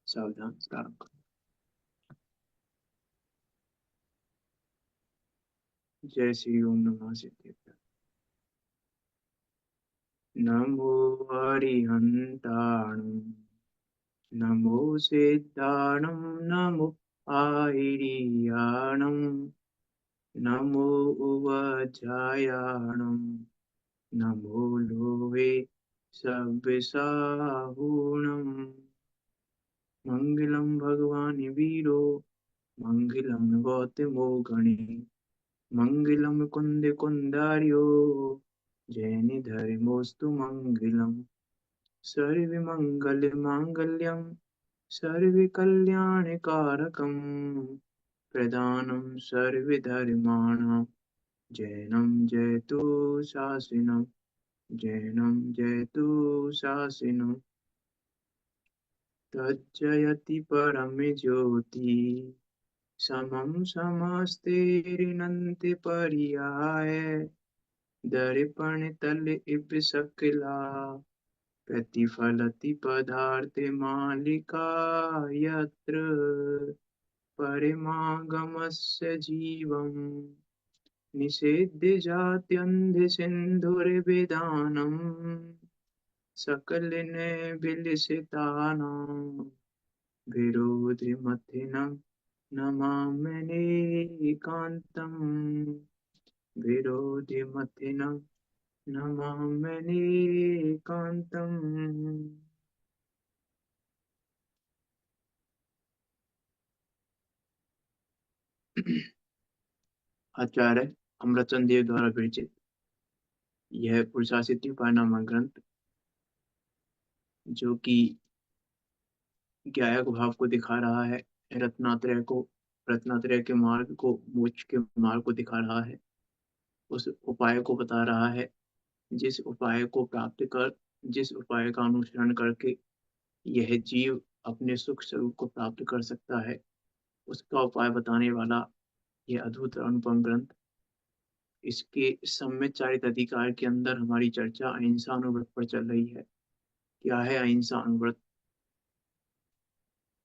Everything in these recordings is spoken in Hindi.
सावधान प्रारंभ करो। जय श्री ओम नमः सिद्धेश्वर। नमो हरिहंताणं नमो सिद्धाणं नमो आयिरियाणं नमो उवज्रायाणं नमो लोहे सव्यसाहुणम्। मंगलम भगवान् वीरो मंगलम गौतमो गणे मंगलम कुंद कुंदार्यो जैनिधर्मोऽस्तु मंगलम्। सर्वमंगल मांगल्यं सर्वकल्याणकारकं प्रदानं सर्वधर्माणां जैनं जयतु शासनं जैनं जयतु शासनं। तज्जयति परम ज्योति समं समस्तेरिनन्ति पर्याय दर्पण तल इव सकला प्रतिफलति पदार्थे मालिका यत्र परिमागमस्य जीवम् निषेध्य जात्यन्धसिन्धुर्वेदानम् सकलिने विलसितानां विरोधिमथिनं नमाम्यनेकान्तम् विरोधिमथिनं नमाम्यनेकान्तम्। आचार्य अमृतचंद देव द्वारा विरचित यह पुरुषासित उपायनामा ग्रंथ, जो कि ज्ञायक भाव को दिखा रहा है, रत्नात्रय के मार्ग को, मोक्ष के मार्ग को दिखा रहा है, उस उपाय को बता रहा है जिस उपाय को प्राप्त कर, जिस उपाय का अनुसरण करके यह जीव अपने सुख स्वरूप को प्राप्त कर सकता है, उसका उपाय बताने वाला यह अद्भुत अनुपम ग्रंथ। इसके सम्यक चारित अधिकार के अंदर हमारी चर्चा अहिंसा अनुव्रत पर चल रही है। क्या है अहिंसा अनुव्रत?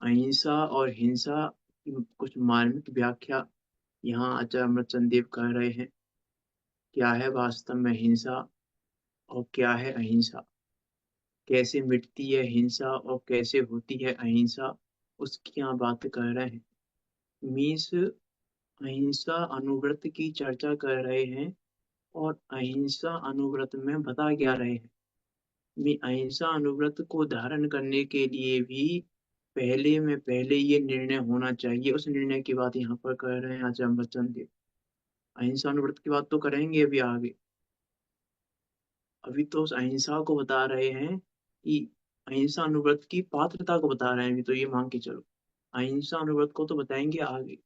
अहिंसा और हिंसा की कुछ मार्मिक व्याख्या यहाँ आचार्य अमृतचंद देव कह रहे हैं। क्या है वास्तव में हिंसा और क्या है अहिंसा? कैसे मिटती है हिंसा और कैसे होती है अहिंसा, उसकी यहाँ बात कर रहे हैं। मीन्स अहिंसा अनुव्रत की चर्चा कर रहे हैं और अहिंसा अनुव्रत में बता क्या रहे हैं। अहिंसा अनुव्रत को धारण करने के लिए भी पहले ये निर्णय होना चाहिए। उस निर्णय की बात यहाँ पर कर रहे हैं आचार्य अमृतचंद देव। अहिंसा अनुव्रत की बात तो करेंगे अभी आगे। अभी तो उस अहिंसा को बता रहे हैं कि अहिंसा अनुव्रत की पात्रता को बता रहे हैं। अभी तो ये मान के चलो, अहिंसा अनुव्रत को तो बताएंगे आगे।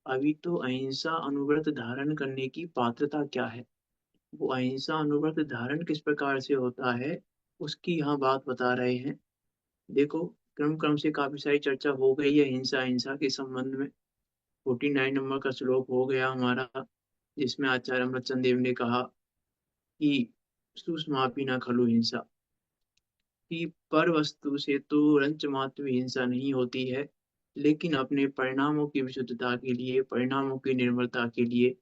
अभी तो अहिंसा अनुव्रत धारण करने की पात्रता क्या है, वो अहिंसा अनुव्रत धारण किस प्रकार से होता है, उसकी यहाँ बात बता रहे हैं। देखो, क्रम क्रम से काफी सारी चर्चा हो गई है हिंसा हिंसा के संबंध में। 49 नंबर का श्लोक हो गया हमारा, जिसमें आचार्य अमृतचंद देव ने कहा कि सुषमापि न खलु हिंसा, कि पर वस्तु से तो रंच मात्र भी हिंसा नहीं होती है, लेकिन अपने परिणामों की विशुद्धता के लिए, परिणामों की निर्मलता के लिए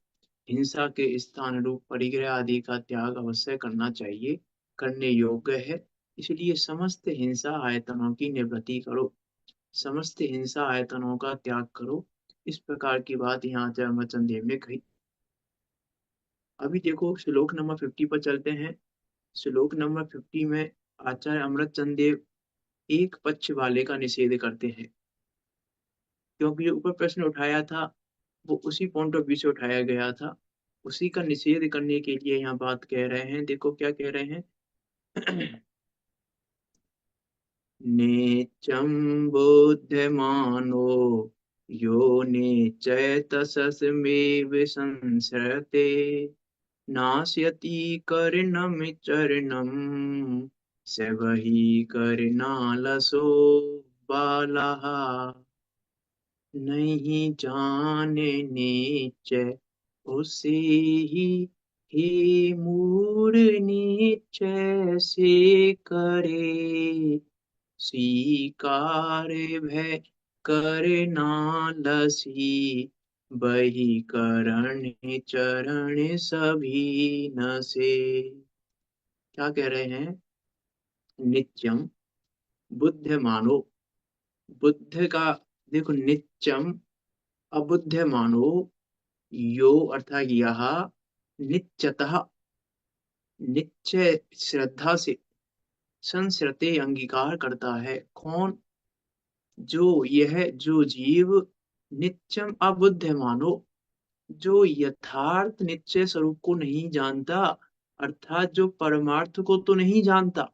हिंसा के स्थान रूप परिग्रह आदि का त्याग अवश्य करना चाहिए, करने योग्य है। इसलिए समस्त हिंसा आयतनों की निवृत्ति करो, समस्त हिंसा आयतनों का त्याग करो। इस प्रकार की बात यहाँ आचार्य अमरचंद देव ने कही। अभी देखो श्लोक नंबर 50 पर चलते हैं। श्लोक नंबर 50 में आचार्य अमृतचंद देव एक पक्ष वाले का निषेध करते हैं, क्योंकि जो ऊपर प्रश्न उठाया था वो उसी पॉइंट ऑफ व्यू से उठाया गया था। उसी का निषेध करने के लिए यहाँ बात कह रहे हैं। देखो क्या कह रहे हैं। नेचम बुद्धमानो यो नेचैतसस्मेव संसरते नास्यति कर्णमिचरणं स वही कर्णालसो बालः। नहीं जाने निश्चय उसे ही, हे मूढ़ निश्चय से करे स्वीकार भय करे नालसी, बही करण चरण सभी न से। क्या कह रहे हैं? नित्यम बुद्ध मानो, बुद्ध का देखो नित्यम अबुद्ध मानो, यो अर्थात यह नित्यतः निश्चय श्रद्धा से संस्रते अंगीकार करता है। कौन? जो जीव नित्यम अबुद्ध मानो, जो यथार्थ निश्चय स्वरूप को नहीं जानता, अर्थात जो परमार्थ को तो नहीं जानता,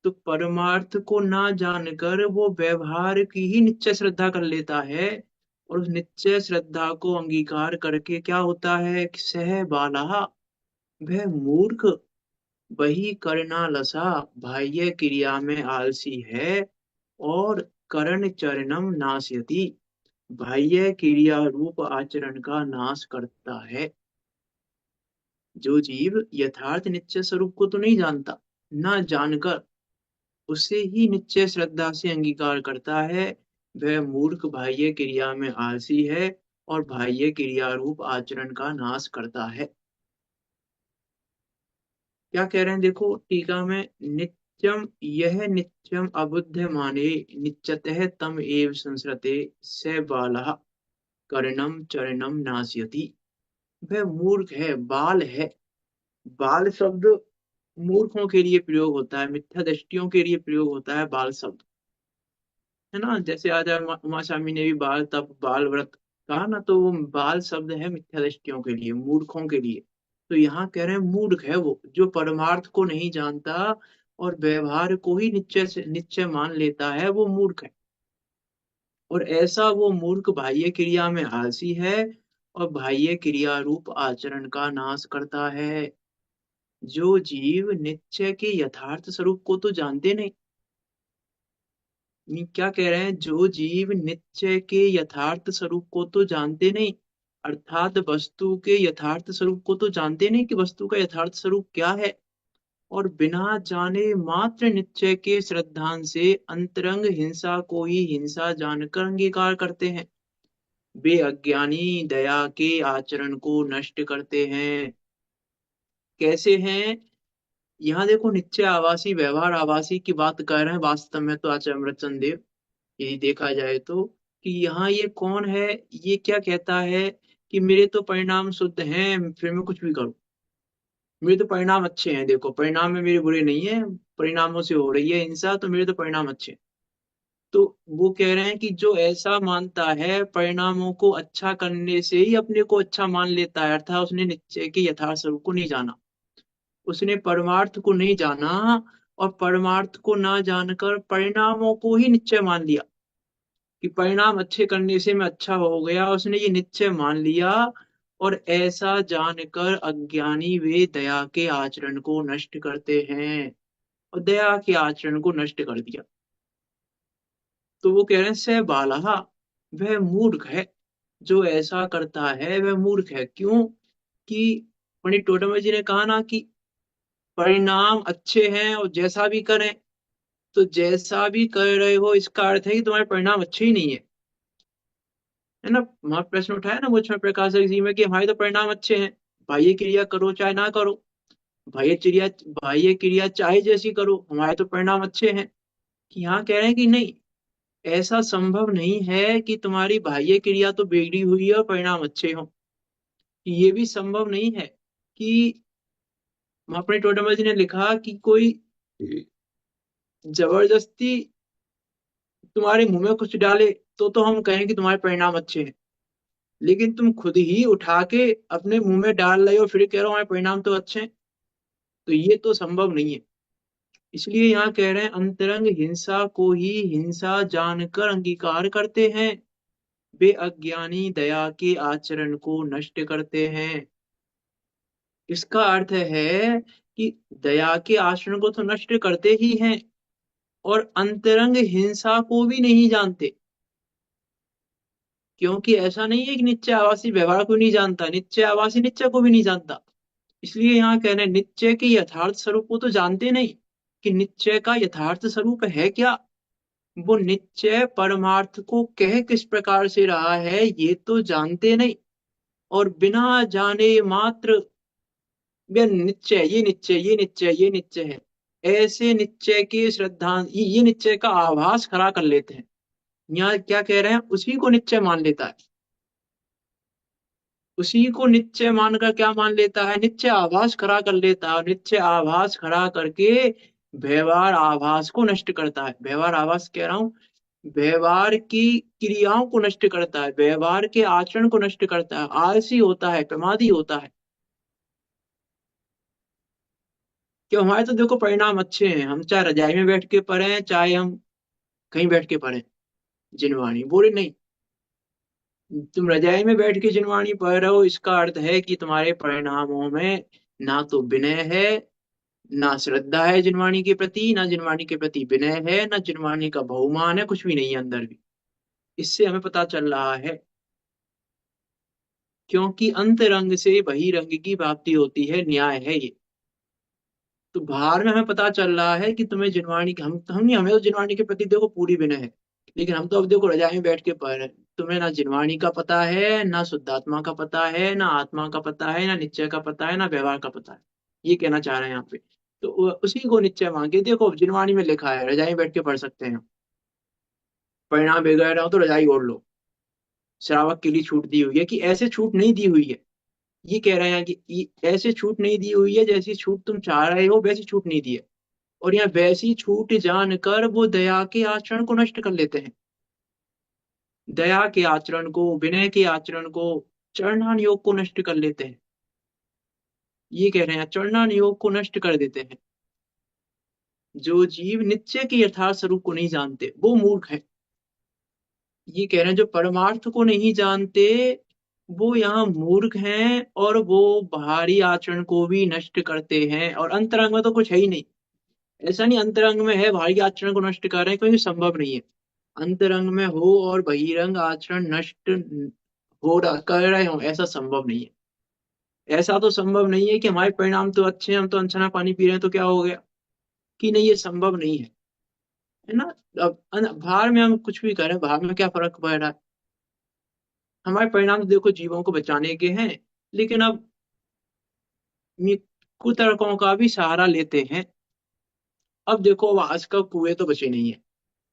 तो परमार्थ को ना जानकर वो व्यवहार की ही निश्चय श्रद्धा कर लेता है, और उस निश्चय श्रद्धा को अंगीकार करके क्या होता है कि सह बाला, वह मूर्ख, वही करना लसा, बाह्य क्रिया में आलसी है, और करण चरणम नाशयति, बाह्य क्रिया रूप आचरण का नाश करता है। जो जीव यथार्थ निश्चय स्वरूप को तो नहीं जानता, ना जानकर उसे ही निश्चय श्रद्धा से अंगीकार करता है, वह मूर्ख बाह्य क्रिया में आलसी है, और बाह्य क्रिया रूप आचरण का नाश करता है। क्या कह रहे हैं? देखो टीका में, नित्यम यह नित्यम अबुद्ध माने, नित्यतः तम एव संसरते स बालः कर्णम चरणम नाशयति। वह मूर्ख है, बाल है। बाल शब्द मूर्खों के लिए प्रयोग होता है, मिथ्या दृष्टियों के लिए प्रयोग होता है बाल शब्द, है ना। जैसे आज उमा स्वामी ने भी बाल तप बाल व्रत कहा ना, तो वो बाल शब्द है मिथ्या दृष्टियों के लिए, मूर्खों के लिए। तो यहाँ कह रहे हैं मूर्ख है वो, जो परमार्थ को नहीं जानता और व्यवहार को ही निश्चय से निश्चय मान लेता है, वो मूर्ख है। और ऐसा वो मूर्ख बाह्य क्रिया में आलसी है, और बाह्य क्रिया रूप आचरण का नाश करता है। जो जीव निश्चय के यथार्थ स्वरूप को तो जानते नहीं, ये क्या कह रहे हैं? जो जीव निश्चय के यथार्थ स्वरूप को तो जानते नहीं, अर्थात वस्तु के यथार्थ स्वरूप को तो जानते नहीं कि वस्तु का यथार्थ स्वरूप क्या है, और बिना जाने मात्र निश्चय के श्रद्धान से अंतरंग हिंसा को ही हिंसा जानकर अंगीकार करते हैं, वे अज्ञानी दया के आचरण को नष्ट करते हैं। कैसे हैं? यहाँ देखो, निश्चय आवासी व्यवहार आवासी की बात कर रहे हैं, वास्तव में तो आचार्य अमृतचंद देव, यदि देखा जाए तो, कि यहाँ ये कौन है? ये क्या कहता है कि मेरे तो परिणाम शुद्ध हैं, फिर मैं कुछ भी करूं, मेरे तो परिणाम अच्छे हैं, देखो परिणाम में मेरे बुरे नहीं है, परिणामों से हो रही है हिंसा, तो मेरे तो परिणाम अच्छे हैं। तो वो कह रहे हैं कि जो ऐसा मानता है, परिणामों को अच्छा करने से ही अपने को अच्छा मान लेता है, अर्थात उसने निश्चय के यथार्थ स्वरूप को नहीं जाना, उसने परमार्थ को नहीं जाना, और परमार्थ को ना जानकर परिणामों को ही निश्चय मान लिया कि परिणाम अच्छे करने से मैं अच्छा हो गया, उसने ये निश्चय मान लिया, और ऐसा जानकर अज्ञानी वे दया के आचरण को नष्ट करते हैं, और दया के आचरण को नष्ट कर दिया। तो वो कह रहे हैं स बालहा, वह मूर्ख है, जो ऐसा करता है वह मूर्ख है। क्यों? कि पंडित टोटमल जी ने कहा ना कि परिणाम अच्छे हैं, और जैसा भी करें, तो जैसा भी कर रहे हो इसका अर्थ है कि तुम्हारे परिणाम अच्छे ही नहीं है, है ना। वहां प्रश्न उठाया ना मुझ में प्रकाशक जी में कि हमारे तो परिणाम अच्छे हैं, बाह्य क्रिया करो चाहे ना करो, बाह्य क्रिया चाहे जैसी करो, हमारे तो परिणाम अच्छे हैं। कि यहाँ कह रहे हैं कि नहीं, ऐसा संभव नहीं है कि तुम्हारी बाह्य क्रिया तो बिगड़ी हुई है और परिणाम अच्छे हों। ये भी संभव नहीं है कि अपने टोटमल जी ने लिखा कि कोई जबरदस्ती तुम्हारे मुंह में कुछ डाले, तो हम कहें कि तुम्हारे परिणाम अच्छे हैं, लेकिन तुम खुद ही उठा के अपने मुंह में डाल रहे हो, फिर कह रहे हो हमारे परिणाम तो अच्छे हैं, तो ये तो संभव नहीं है। इसलिए यहाँ कह रहे हैं अंतरंग हिंसा को ही हिंसा जानकर अंगीकार करते हैं, वे अज्ञानी दया के आचरण को नष्ट करते हैं। इसका अर्थ है कि दया के आचरण को तो नष्ट करते ही हैं, और अंतरंग हिंसा को भी नहीं जानते। क्योंकि ऐसा नहीं है कि निश्चय आवासी व्यवहार को नहीं जानता, निश्चय आवासी निश्चय को भी नहीं जानता। इसलिए यहाँ कह रहे हैं निश्चय के यथार्थ स्वरूप को तो जानते नहीं, कि निश्चय का यथार्थ स्वरूप है क्या। वो निश्चय परमार्थ को कह किस प्रकार से रहा है ये तो जानते नहीं, और बिना जाने मात्र वे निश्चय, ये निश्चय, ये निश्चय, ये निश्चय है, ऐसे निश्चय के श्रद्धा ये निश्चय का आभास खड़ा कर लेते हैं। यहाँ क्या कह रहे हैं, उसी को निश्चय मान लेता है, उसी को निश्चय मानकर क्या मान लेता है, निश्चय आभास खड़ा कर लेता है, और निश्चय आभास खड़ा करके व्यवहार आभास को नष्ट करता है। व्यवहार आभास कह रहा हूं, व्यवहार की क्रियाओं को नष्ट करता है, व्यवहार के आचरण को नष्ट करता है, आलसी होता है, प्रमादी होता है। क्यों, हमारे तो देखो परिणाम अच्छे हैं, हम चाहे रजाई में बैठ के पढ़े चाहे हम कहीं बैठ के पढ़े, जिनवाणी बोले नहीं। तुम रजाई में बैठ के जिनवाणी पढ़ रहे हो, इसका अर्थ है कि तुम्हारे परिणामों में ना तो विनय है, ना श्रद्धा है जिनवाणी के प्रति, ना जिनवाणी के प्रति विनय है, ना जिनवाणी का बहुमान है, कुछ भी नहीं है अंदर भी। इससे हमें पता चल रहा है, क्योंकि अंतरंग से बहिरंग की प्राप्ति होती है, न्याय है ये। तो बाहर में हमें पता चल रहा है कि तुम्हें जिनवाणी, हम नहीं, हमें तो जिनवाणी के प्रति देखो पूरी विनय है, लेकिन हम तो अब देखो रजाई में बैठ के पढ़ रहे हैं, तुम्हें ना जिनवाणी का पता है, ना शुद्धात्मा का पता है, ना आत्मा का पता है, ना निश्चय का पता है, ना व्यवहार का पता है। ये कहना चाह रहे हैं यहाँ पे। तो उसी को निश्चय मांगे, देखो जिनवाणी में लिखा है, रजाई में बैठ के पढ़ सकते हैं, परिणाम बिगड़ रहा हो तो रजाई ओढ़ लो। श्रावक के लिए छूट दी हुई है, कि ऐसे छूट नहीं दी हुई है। ये कह रहे हैं कि ऐसे छूट नहीं दी हुई है, जैसी छूट तुम चाह रहे हो वैसी छूट नहीं दी है। और यहाँ वैसी छूट जानकर वो दया के आचरण को नष्ट कर लेते हैं, दया के आचरण को, विनय के आचरण को, चरणान योग को नष्ट कर लेते हैं। ये कह रहे हैं चरणान योग को नष्ट कर देते हैं। जो जीव निश्चय के यथार्थ स्वरूप को नहीं जानते वो मूर्ख है। ये कह रहे हैं जो परमार्थ को नहीं जानते वो यहाँ मूर्ख हैं, और वो बाहरी आचरण को भी नष्ट करते हैं, और अंतरंग में तो कुछ है ही नहीं। ऐसा नहीं अंतरंग में है बाहरी आचरण को नष्ट कर रहे हैं, क्योंकि संभव नहीं है अंतरंग में हो और बहिरंग आचरण नष्ट हो रहा कर रहे हो, ऐसा संभव नहीं है। ऐसा तो संभव नहीं है कि हमारे परिणाम तो अच्छे हैं, हम तो अनछना पानी पी रहे हैं तो क्या हो गया, कि नहीं, ये संभव नहीं है ना। अब बाहर में हम कुछ भी करें, बाहर में क्या फर्क पड़ रहा है, हमारे परिणाम तो देखो जीवों को बचाने के हैं, लेकिन अब ये कुतर्कों का भी सहारा लेते हैं। अब देखो, अब आज का कुएं तो बचे नहीं है,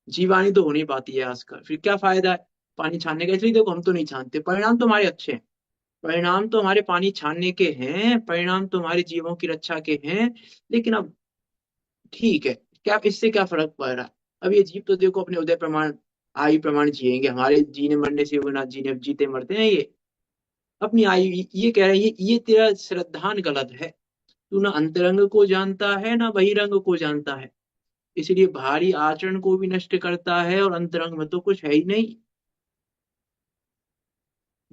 जीवानी तो हो नहीं पाती है आज का, फिर क्या फायदा है पानी छानने का। इसलिए देखो हम तो नहीं छानते, परिणाम तो हमारे अच्छे हैं, परिणाम तो हमारे पानी छानने के हैं, परिणाम तो हमारे जीवों की रक्षा के हैं। लेकिन अब ठीक है, क्या इससे क्या फर्क पड़ रहा है। अब ये जीव तो देखो अपने उदय प्रमाण, आयु प्रमाण जिएंगे, हमारे जीने मरने से वो ना जीने, जीते मरते हैं ये अपनी आयु। ये कह रहे हैं ये तेरा श्रद्धान गलत है, तू ना अंतरंग को जानता है ना बहिरंग को जानता है, इसलिए बाहरी आचरण को भी नष्ट करता है, और अंतरंग में तो कुछ है ही नहीं।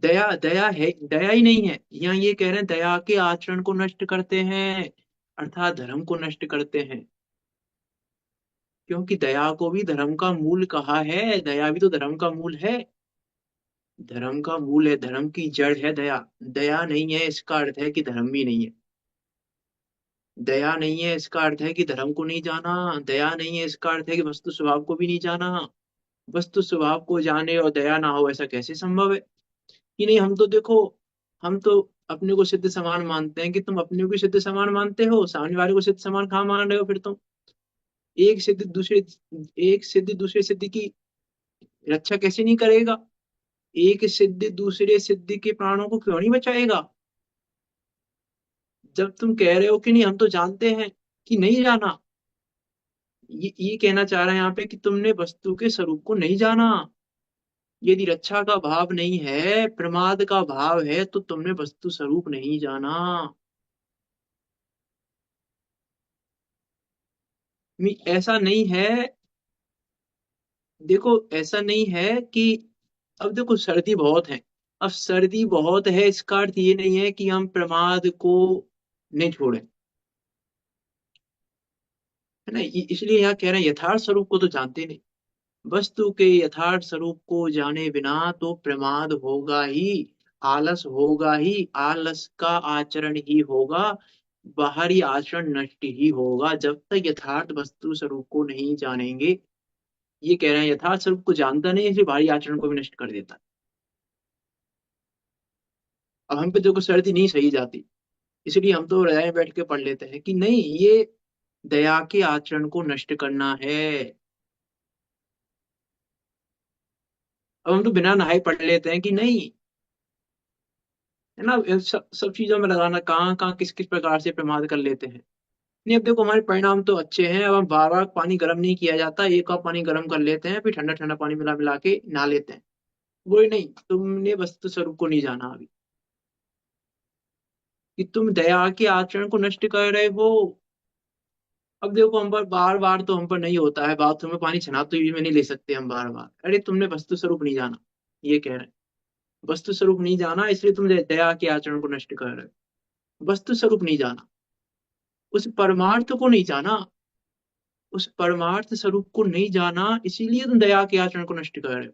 दया, दया है, दया ही नहीं है। यहाँ ये कह रहे हैं दया के आचरण को नष्ट करते हैं, अर्थात धर्म को नष्ट करते हैं। क्योंकि दया को भी धर्म का मूल कहा है, दया भी तो धर्म का मूल है, धर्म का मूल है, धर्म की जड़ है दया। दया नहीं है इसका अर्थ है कि धर्म भी नहीं है, दया नहीं है इसका अर्थ है कि धर्म को नहीं जाना, दया नहीं है इसका अर्थ है कि वस्तु स्वभाव को भी नहीं जाना। वस्तु स्वभाव को जाने और दया ना हो, ऐसा कैसे संभव है। कि नहीं, हम तो देखो, हम तो अपने को सिद्ध समान मानते हैं, कि तुम अपने को भी सिद्ध समान मानते हो, सामने वाले को सिद्ध समान कहाँ मान रहे हो फिर तुम। एक सिद्ध दूसरे, एक सिद्ध दूसरे सिद्ध की रक्षा कैसे नहीं करेगा, एक सिद्ध दूसरे सिद्ध के प्राणों को क्यों नहीं बचाएगा। जब तुम कह रहे हो कि नहीं हम तो जानते हैं, कि नहीं जाना, ये कहना चाह रहे हैं यहाँ पे कि तुमने वस्तु के स्वरूप को नहीं जाना। यदि रक्षा का भाव नहीं है, प्रमाद का भाव है, तो तुमने वस्तु स्वरूप नहीं जाना। ऐसा नहीं है, देखो ऐसा नहीं है कि, अब देखो सर्दी बहुत है, अब सर्दी बहुत है इसका अर्थ ये नहीं है कि हम प्रमाद को नहीं छोड़े, है ना। इसलिए यहाँ कह रहे हैं यथार्थ स्वरूप को तो जानते नहीं, वस्तु के यथार्थ स्वरूप को जाने बिना तो प्रमाद होगा ही, आलस होगा ही, आलस का आचरण ही होगा। बाहरी आचरण नष्ट ही होगा जब तक यथार्थ वस्तु स्वरूप को नहीं जानेंगे। ये कह रहे हैं यथार्थ स्वरूप को जानता नहीं, इसलिए बाहरी आचरण को भी नष्ट कर देता है। अब हम पे देखो सर्दी नहीं सही जाती, इसलिए हम तो रजाई में बैठ के पढ़ लेते हैं कि नहीं, ये दया के आचरण को नष्ट करना है। अब हम तो बिना नहाए पढ़ लेते हैं कि नहीं, है ना। सब चीजों में लगाना, कहाँ कहाँ किस किस प्रकार से प्रमाद कर लेते हैं। नहीं, अब देखो हमारे परिणाम तो अच्छे हैं। अब हम बार बार पानी गर्म नहीं किया जाता, एक कप पानी गर्म कर लेते हैं, फिर ठंडा ठंडा पानी मिला मिला के नहा लेते हैं। वही नहीं, तुमने वस्तु स्वरूप को नहीं जाना अभी, कि तुम दया के आचरण को नष्ट कर रहे हो। अब देखो हम पर बार बार तो हम पर नहीं होता है, बाथरूम में पानी छनाते हुए में नहीं ले सकते हम बार बार। अरे तुमने वस्तु स्वरूप नहीं जाना, ये कह रहे हैं। वस्तु स्वरूप नहीं जाना, इसलिए तुम दया के आचरण को नष्ट कर रहे हो। वस्तु स्वरूप नहीं जाना, उस परमार्थ को नहीं जाना, उस परमार्थ स्वरूप को नहीं जाना, इसीलिए तुम दया के आचरण को नष्ट कर रहे हो।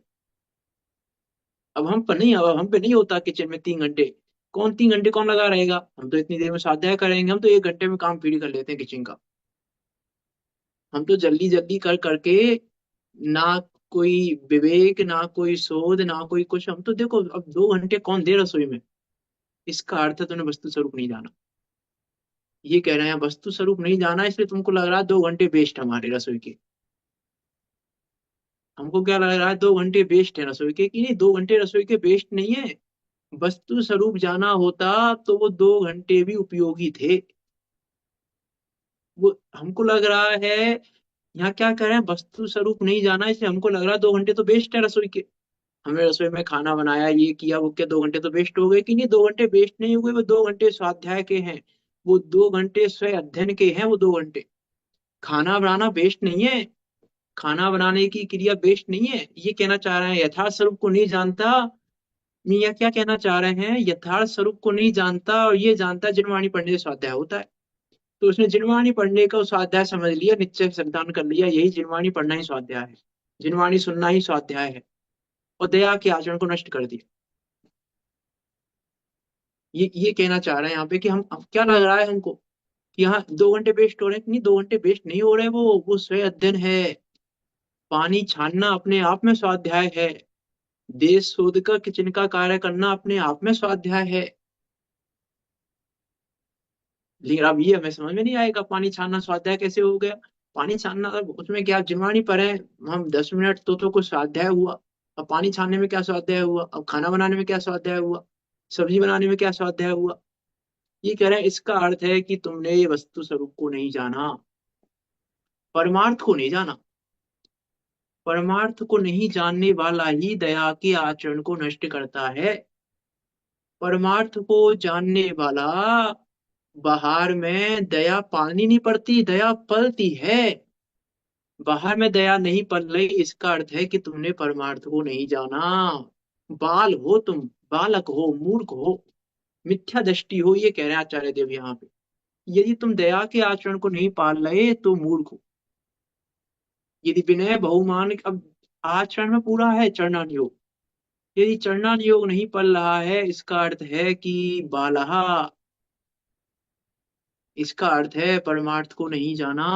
अब हम पे नहीं होता किचन में 3 घंटे। कौन 3 घंटे कौन लगा रहेगा, हम तो इतनी देर में स्वाध्याय करेंगे, हम तो 1 घंटे में काम पूरी कर लेते हैं किचन का। हम तो जल्दी जल्दी कर करके, ना कोई विवेक, ना कोई शोध, ना कोई कुछ। हम तो देखो अब 2 घंटे कौन दे रसोई में। इसका अर्थ है तुमने वस्तु स्वरूप नहीं जाना। ये कह रहे हैं वस्तु स्वरूप नहीं जाना, इसलिए तुमको लग रहा है 2 घंटे वेस्ट हमारे रसोई के। हमको क्या लग रहा है, 2 घंटे वेस्ट है रसोई के, कि नहीं, 2 घंटे रसोई के वेस्ट नहीं है। वस्तु स्वरूप जाना होता तो वो 2 घंटे भी उपयोगी थे। वो हमको लग रहा है, यहाँ क्या कह रहे हैं, वस्तु स्वरूप नहीं जाना, इसलिए हमको लग रहा है 2 घंटे तो वेस्ट है रसोई के। हमने रसोई में खाना बनाया, ये किया वो किया, 2 घंटे तो वेस्ट हो गए, कि नहीं, 2 घंटे वेस्ट नहीं हुए, वो 2 घंटे स्वाध्याय के हैं। वो 2 घंटे स्वयं अध्ययन के हैं, वो 2 घंटे। खाना बनाना वेस्ट नहीं है, खाना बनाने की क्रिया वेस्ट नहीं है। ये कहना चाह रहे हैं यथार्थ स्वरूप को नहीं जानता। मियाँ क्या कहना चाह रहे हैं, यथार्थ स्वरूप को नहीं जानता और ये जानता जिनवाणी पढ़ने से स्वाध्याय होता है। तो उसने जिनवाणी पढ़ने का स्वाध्याय समझ लिया, निश्चय संतान कर लिया, यही जिनवाणी पढ़ना ही स्वाध्याय है, जिनवाणी सुनना ही स्वाध्याय है, और दया के आचरण को नष्ट कर दिया। ये कहना चाह रहे हैं यहाँ पे कि हम, अब क्या लग रहा है हमको कि यहाँ 2 घंटे वेस्ट हो रहे हैं, नहीं, 2 घंटे वेस्ट नहीं हो रहे, वो स्वयं अध्ययन है। पानी छानना अपने आप में स्वाध्याय है। देश शोध का किचन का कार्य करना अपने आप में स्वाध्याय है। लेकिन अब ये हमें समझ में नहीं आएगा, पानी छानना स्वाध्याय कैसे हो गया। पानी छानना, अब उसमें क्या जिनवाणी पढ़े हम 10 मिनट तो कुछ स्वाध्याय हुआ। अब पानी छानने में क्या स्वाध्याय हुआ, अब खाना बनाने में क्या स्वाध्याय हुआ, सब्जी बनाने में क्या स्वाध्याय हुआ। ये कह रहे हैं इसका अर्थ है कि तुमने ये वस्तु स्वरूप को नहीं जाना, परमार्थ को नहीं जाना। परमार्थ को नहीं जानने वाला ही दया के आचरण को नष्ट करता है। परमार्थ को जानने वाला, बाहर में दया पालनी नहीं पड़ती, दया पलती है। बाहर में दया नहीं पल रही, इसका अर्थ है कि तुमने परमार्थ को नहीं जाना। बाल हो तुम, बालक हो, मूर्ख हो, मिथ्या दृष्टि हो, ये कह रहे हैं आचार्य देव यहाँ पे। यदि तुम दया के आचरण को नहीं पाल रहे तो मूर्ख हो। यदि विनय बहुमान, अब आचरण में पूरा है चरणान योग, यदि चरणान योग नहीं पल रहा है, इसका अर्थ है कि बालहा, इसका अर्थ है परमार्थ को नहीं जाना।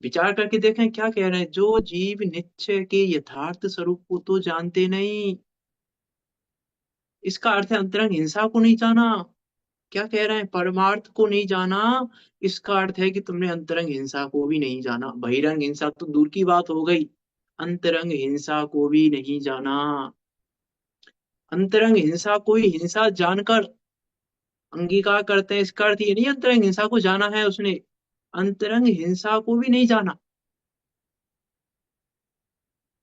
विचार करके देखें क्या कह रहे हैं, जो जीव निश्चय के यथार्थ स्वरूप को तो जानते नहीं, इसका अर्थ है अंतरंग हिंसा को नहीं जाना। क्या कह रहे हैं, परमार्थ को नहीं जाना, इसका अर्थ है कि तुमने अंतरंग हिंसा को भी नहीं जाना। बहिरंग हिंसा तो दूर की बात हो गई, अंतरंग हिंसा को भी नहीं जाना। अंतरंग हिंसा कोई हिंसा जानकर अंगीकार करते हैं, इसका अर्थ ये नहीं अंतरंग हिंसा को जाना है उसने, अंतरंग हिंसा को भी नहीं जाना।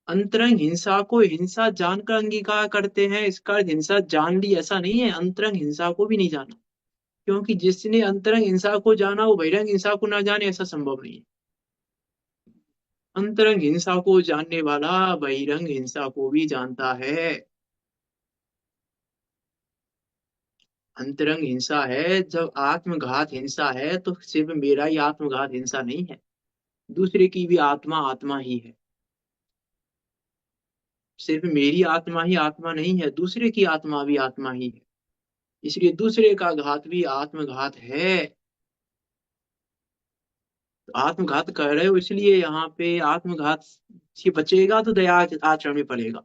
अंतरंग हिंसा को हिंसा जानकर अंगीकार करते हैं, इसका अर्थ हिंसा जान ली ऐसा नहीं है, अंतरंग हिंसा को भी नहीं जाना। क्योंकि जिसने अंतरंग हिंसा को जाना वो बहिरंग हिंसा को ना जाने, ऐसा संभव नहीं है। अंतरंग हिंसा को जानने वाला बहिरंग हिंसा को भी जानता है। अंतरंग हिंसा है जब आत्मघात हिंसा है, तो सिर्फ मेरा ही आत्मघात हिंसा नहीं है, दूसरे की भी आत्मा आत्मा ही है। सिर्फ मेरी आत्मा ही आत्मा नहीं है, दूसरे की आत्मा भी आत्मा ही है। इसलिए दूसरे का घात भी आत्मघात है। तो आत्मघात कर रहे हो, इसलिए यहाँ पे आत्मघात से बचेगा तो दया आचरण में पड़ेगा।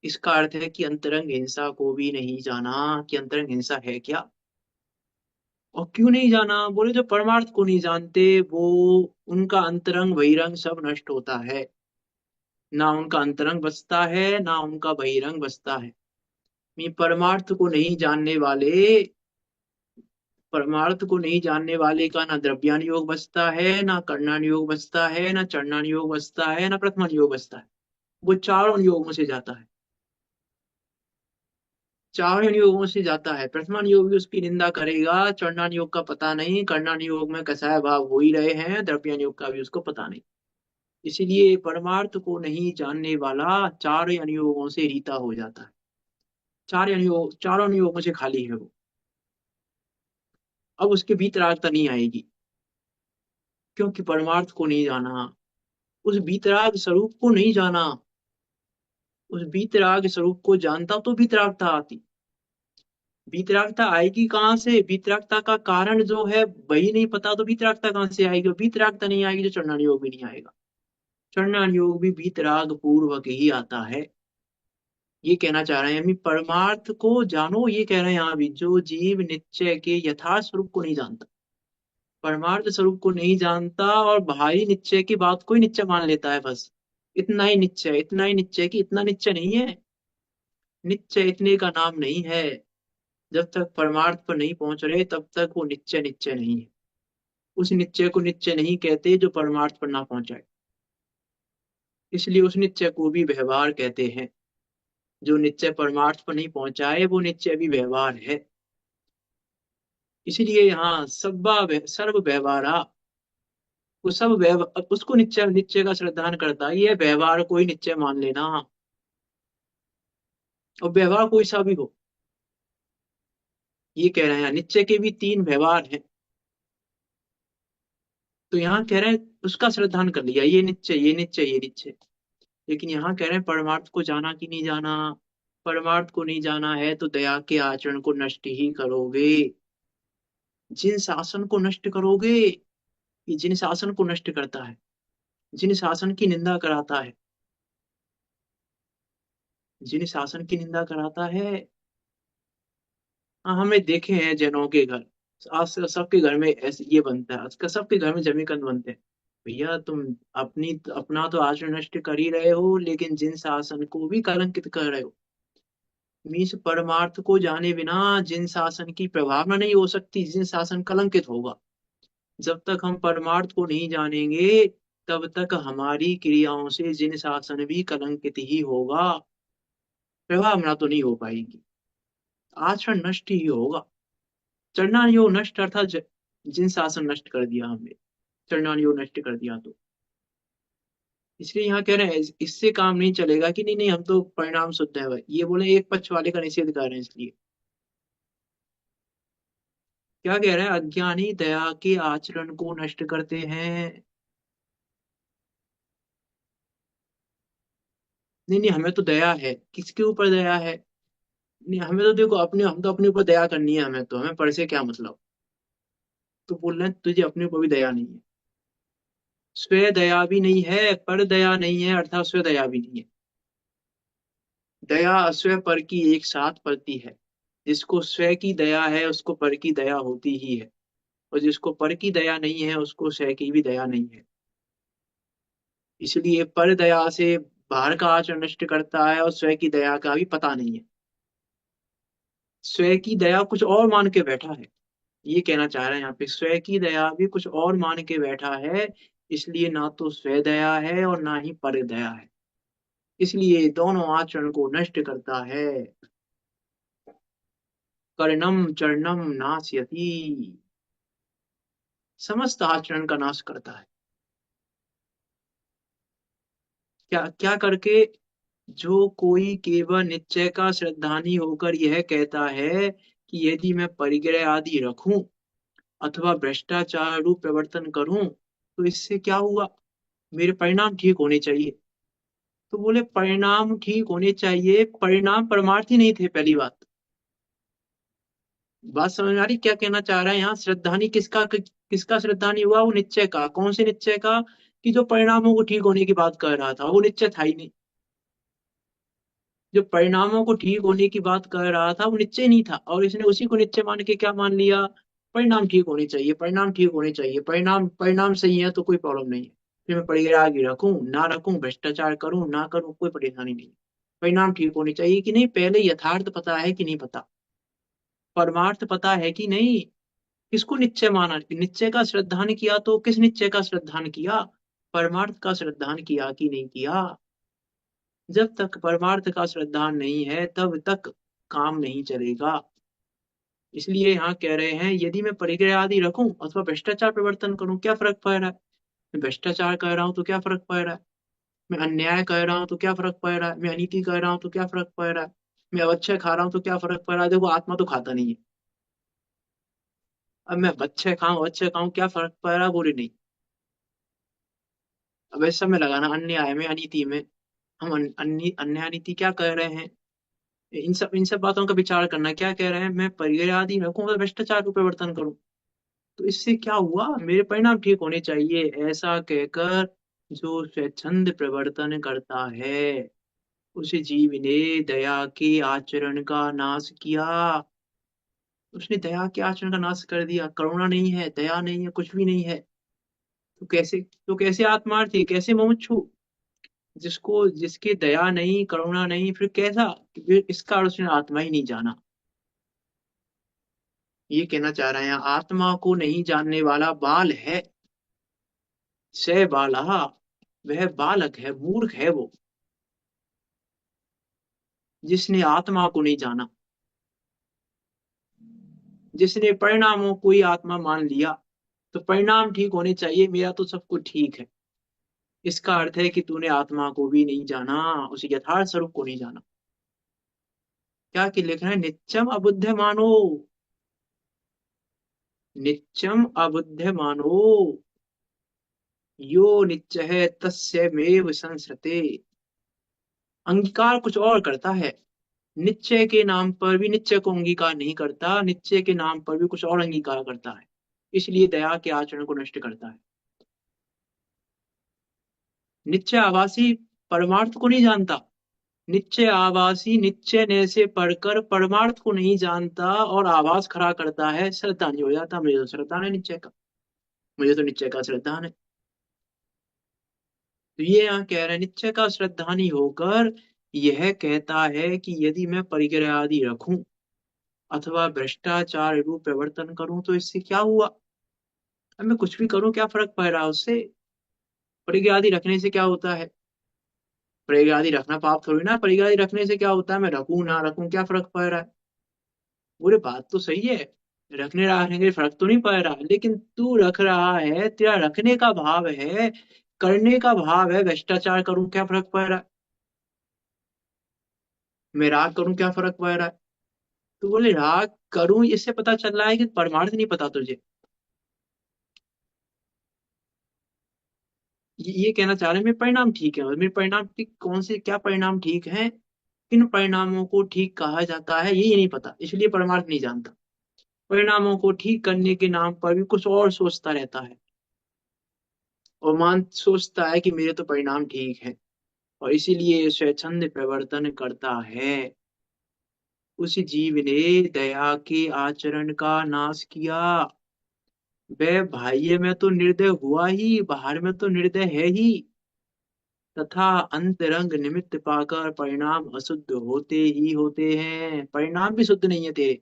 इसका अर्थ है कि अंतरंग हिंसा को भी नहीं जाना कि अंतरंग हिंसा है क्या। और क्यों नहीं जाना, बोले जो परमार्थ को नहीं जानते वो, उनका अंतरंग बहिरंग सब नष्ट होता है। ना उनका अंतरंग बचता है ना उनका बहिरंग बचता है। परमार्थ को नहीं जानने वाले, परमार्थ को नहीं जानने वाले का ना द्रव्यान योग बचता है, ना कर्णान योग बचता है, ना चरणान योग बचता है, ना प्रथमान योग बचता है। वो चारों योगों से जाता है, चारों योगों से जाता है। प्रथमान योग भी उसकी निंदा करेगा, चरणान योग का पता नहीं, कर्णान योग में कसाय भाव हो ही रहे हैं, द्रव्यान योग का भी उसको पता नहीं। इसीलिए परमार्थ को नहीं जानने वाला चार अनुयोगों से रीता हो जाता है। चार अनुयोग, चारों अनुयोगों से खाली है वो। अब उसके भीतरागता नहीं आएगी, क्योंकि परमार्थ को नहीं जाना, उस भीतराग स्वरूप को नहीं जाना। उस भीतराग स्वरूप को जानता तो भीतरागता आती। भीतरागता आएगी कहाँ से, भीतरागता का कारण जो है वही नहीं पता, तो भीतरागता कहाँ से आएगी। और भीतरागता नहीं आएगी तो चरणान योग भी नहीं आएगा। चरणान योग भी भीतराग पूर्वक ही आता है। ये कहना चाह रहे हैं हम, परमार्थ को जानो, ये कह रहे हैं यहाँ भी। जो जीव निश्चय के यथार्थ स्वरूप को नहीं जानता, परमार्थ स्वरूप को नहीं जानता और बाहरी निश्चय की बात को ही निश्चय मान लेता है बस। इतना ही निश्चय, इतना ही निश्चय, कि इतना निश्चय नहीं है। निश्चय इतने का नाम नहीं है। जब तक परमार्थ पर नहीं पहुंच रहे तब तक वो निश्चय निश्चय नहीं है। उस निश्चय को निश्चय नहीं कहते जो परमार्थ पर ना पहुंचाए। इसलिए उस निश्चय को भी व्यवहार कहते हैं। जो निश्चय परमार्थ पर नहीं पहुंचाए वो निश्चय भी व्यवहार है। इसीलिए यहाँ सर्व व्यवहारा, वो सब उसको निश्चय, निश्चय का श्रद्धान करता है। ये व्यवहार को ही निश्चय मान लेना। और व्यवहार कोई सा भी हो, ये कह रहे हैं निश्चय के भी तीन व्यवहार हैं। तो यहाँ कह रहे हैं उसका श्रद्धान कर लिया, ये निश्चय, ये निश्चय, ये निश्चय। लेकिन यहाँ कह रहे हैं परमार्थ को जाना कि नहीं जाना। परमार्थ को नहीं जाना है तो दया के आचरण को नष्ट ही करोगे। जिन शासन को नष्ट करोगे, ये जिन शासन को नष्ट करता है, जिन शासन की निंदा कराता है, जिन शासन की निंदा कराता है। हाँ, हमने देखे हैं जैनों के घर। आज सबके घर में ऐसे ये बनता है, आजकल सबके घर में जमीकंद बनते हैं। भैया तुम अपना तो आचरण नष्ट कर ही रहे हो, लेकिन जिन शासन को भी कलंकित कर रहे हो। मीन्स परमार्थ को जाने बिना जिन शासन की प्रभावना नहीं हो सकती, जिन शासन कलंकित होगा। जब तक हम परमार्थ को नहीं जानेंगे तब तक हमारी क्रियाओं से जिन शासन भी कलंकित ही होगा, प्रभावना तो नहीं हो पाएगी, आचरण नष्ट ही होगा। चरणान योग नष्ट अर्थात जिन शासन नष्ट कर दिया हमने, चरणान योग नष्ट कर दिया तो। इसलिए यहाँ कह रहे हैं इससे काम नहीं चलेगा कि नहीं नहीं हम तो परिणाम शुद्ध है भाई, ये बोले एक पक्ष वाले का निषेध कर रहे हैं। इसलिए क्या कह रहे हैं, अज्ञानी दया के आचरण को नष्ट करते हैं। नहीं नहीं, हमें तो दया है, किसके ऊपर दया है। नहीं, हमें तो देखो अपने, हम तो अपने ऊपर दया करनी है, हमें तो, हमें पर से क्या मतलब। तो बोल रहे हैं तुझे अपने ऊपर भी दया नहीं है। स्व दया भी नहीं है, पर दया नहीं है, अर्थात स्व दया भी नहीं है। दया अस्व पर की एक साथ पलती है। जिसको स्व की दया है उसको पर की दया होती ही है, और जिसको पर की दया नहीं है उसको स्व की भी दया नहीं है। इसलिए पर दया से बाहर का आचरण नष्ट करता है और स्व की दया का भी पता नहीं है। स्व की दया कुछ और मान के बैठा है, ये कहना चाह रहे हैं यहाँ पे। स्व की दया भी कुछ और मान के बैठा है। इसलिए ना तो स्व दया है और ना ही पर दया है। इसलिए दोनों आचरण को नष्ट करता है। कर्णम चरणम नाशयति, समस्त आचरण का नाश करता है। क्या क्या करके, जो कोई केवल निश्चय का श्रद्धानी होकर यह कहता है कि यदि मैं परिग्रह आदि रखूं अथवा भ्रष्टाचार रूप प्रवर्तन करूं तो इससे क्या हुआ, मेरे परिणाम ठीक होने चाहिए। तो बोले परिणाम ठीक होने चाहिए, परिणाम परमार्थी नहीं थे पहली बात। बात समझ में आ रही क्या कहना चाह रहा है यहाँ? श्रद्धानी किसका किसका श्रद्धानी हुआ? वो निश्चय का। कौन से निश्चय का? कि जो परिणामों को ठीक होने की बात कर रहा था, वो निश्चय था ही नहीं। जो परिणामों को ठीक होने की बात कर रहा था वो निश्चय नहीं था, और इसने उसी को निश्चय मान के क्या मान लिया? परिणाम ठीक होने चाहिए, परिणाम ठीक होने चाहिए, परिणाम परिणाम सही है तो कोई प्रॉब्लम नहीं है। फिर मैं परिग्राही रखूं ना रखूं, भ्रष्टाचार करूं ना करूं, कोई परेशानी नहीं है। परिणाम ठीक होने चाहिए कि नहीं, पहले यथार्थ पता है कि नहीं पता, परमार्थ पता है कि नहीं। किसको निश्चय माना? निश्चय का श्रद्धान किया तो किस निश्चय का श्रद्धान किया? परमार्थ का श्रद्धान किया कि नहीं किया? जब तक परमार्थ का श्रद्धान नहीं है तब तक काम नहीं चलेगा। इसलिए यहाँ कह रहे हैं यदि मैं परिग्रह आदि रखूं अथवा भ्रष्टाचार प्रवर्तन करूं, क्या फर्क पड़ रहा है? मैं भ्रष्टाचार कर रहा हूं तो क्या फर्क पड़ रहा है? मैं अन्याय कर रहा हूं तो क्या फर्क पड़ रहा है? मैं अनीति कर रहा हूं तो क्या फर्क पड़ रहा है? मैं अवच्छय खा रहा हूं तो क्या फर्क पड़ रहा है? देखो आत्मा तो खाता नहीं है। अब मैं अवच्छय खाऊं अवच्छय खाऊं, क्या फर्क पड़ रहा है? बोले नहीं। अब ऐसा में लगाना अन्याय में अनीति में, हम अन्याय अनीति क्या कर रहे हैं? इन सब बातों का विचार करना। क्या कह रहे हैं? मैं परिग्रह आदि रखूं तो भ्रष्टाचार को प्रवर्तन करूं, तो इससे क्या हुआ? मेरे परिणाम ठीक होने चाहिए। ऐसा कहकर जो स्वच्छंद प्रवर्तन करता है उस जीव ने दया के आचरण का नाश किया। उसने दया के आचरण का नाश कर दिया। करुणा नहीं है, दया नहीं है, कुछ भी नहीं है। तो कैसे आत्मार्थी, कैसे मुमुक्षु? जिसको जिसकी दया नहीं, करुणा नहीं, फिर कैसा? फिर इसका अर्थ उसने आत्मा ही नहीं जाना। ये कहना चाह रहे हैं आत्मा को नहीं जानने वाला बाल है। स बालः, वह बालक है, मूर्ख है वो, जिसने आत्मा को नहीं जाना, जिसने परिणामों को ही आत्मा मान लिया। तो परिणाम ठीक होने चाहिए, मेरा तो सब कुछ ठीक है। इसका अर्थ है कि तूने आत्मा को भी नहीं जाना, उस यथार्थ स्वरूप को नहीं जाना। क्या कि लिख रहे हैं? नित्यम अबुद्ध मानो, नित्यम अबुद्ध मानो, यो नित्य है तस्य मेव संसरते। अंगीकार कुछ और करता है। निश्चय के नाम पर भी निश्चय को अंगीकार नहीं करता, निश्चय के नाम पर भी कुछ और अंगीकार करता है। इसलिए दया के आचरण को नष्ट करता है। निश्चय आभासी परमार्थ को नहीं जानता। निश्चय आभासी निश्चय ने से पढ़कर परमार्थ को नहीं जानता और आभास खड़ा करता है, श्रद्धा नहीं हो जाता। मुझे तो श्रद्धा है निश्चय का, मुझे तो निश्चय का श्रद्धा है। तो ये यहाँ कह रहे हैं निश्चय का श्रद्धानी होकर यह कहता है कि यदि मैं परिग्रह आदि रखूं अथवा भ्रष्टाचार रूप प्रवर्तन करूं तो इससे क्या हुआ? अब मैं कुछ भी करूं, क्या फर्क पड़ रहा है उससे? परिग्रह आदि रखने से क्या होता है? परिग्रह आदि रखना पाप थोड़ी ना। परिग्रह आदि रखने से क्या होता है? मैं रखूं ना रखूं, क्या फर्क पड़ रहा है? बोले बात तो सही है, रखने रखने के फर्क तो नहीं पड़ रहा, लेकिन तू रख रहा है, तेरा रखने का भाव है, करने का भाव है भ्रष्टाचार करूं, क्या फर्क पड़ रहा है? मैं राग करूं, क्या फर्क पड़ रहा है? तो बोले राग करूं, इससे पता चल रहा है कि परमार्थ नहीं पता तुझे। ये कहना चाह रहे हैं मेरे परिणाम ठीक है, और मेरे परिणाम ठीक कौन से, क्या परिणाम ठीक है? किन परिणामों को ठीक कहा जाता है ये नहीं पता, इसलिए परमार्थ नहीं जानता। परिणामों को ठीक करने के नाम पर भी कुछ और सोचता रहता है, और मान सोचता है कि मेरे तो परिणाम ठीक है, और इसीलिए स्वच्छंद प्रवर्तन करता है। उस जीव ने दया के आचरण का नाश किया। वह बाह्य में तो निर्दय हुआ ही, बाहर में तो निर्दय है ही, तथा अंतरंग निमित्त पाकर परिणाम अशुद्ध होते ही होते हैं। परिणाम भी शुद्ध नहीं है तेरे,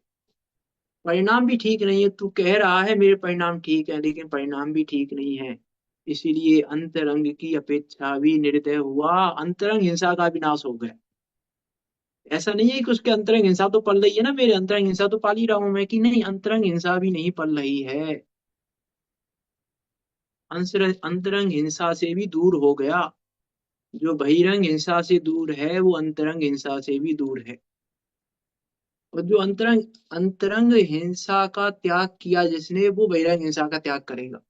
परिणाम भी ठीक नहीं है। तू कह रहा है मेरे परिणाम ठीक है, लेकिन परिणाम भी ठीक नहीं है। इसीलिए अंतरंग की अपेक्षा भी निर्दय हुआ, अंतरंग हिंसा का विनाश हो गया। ऐसा नहीं है कि उसके अंतरंग हिंसा तो पल रही है ना, मेरे अंतरंग हिंसा तो पाल ही रहा हूं मैं, कि नहीं, अंतरंग हिंसा भी नहीं पल रही है। अंतरंग हिंसा से भी दूर हो गया। जो बहिरंग हिंसा से दूर है वो अंतरंग हिंसा से भी दूर है। और जो अंतरंग अंतरंग हिंसा का त्याग किया जिसने, वो बहिरंग हिंसा का त्याग करेगा।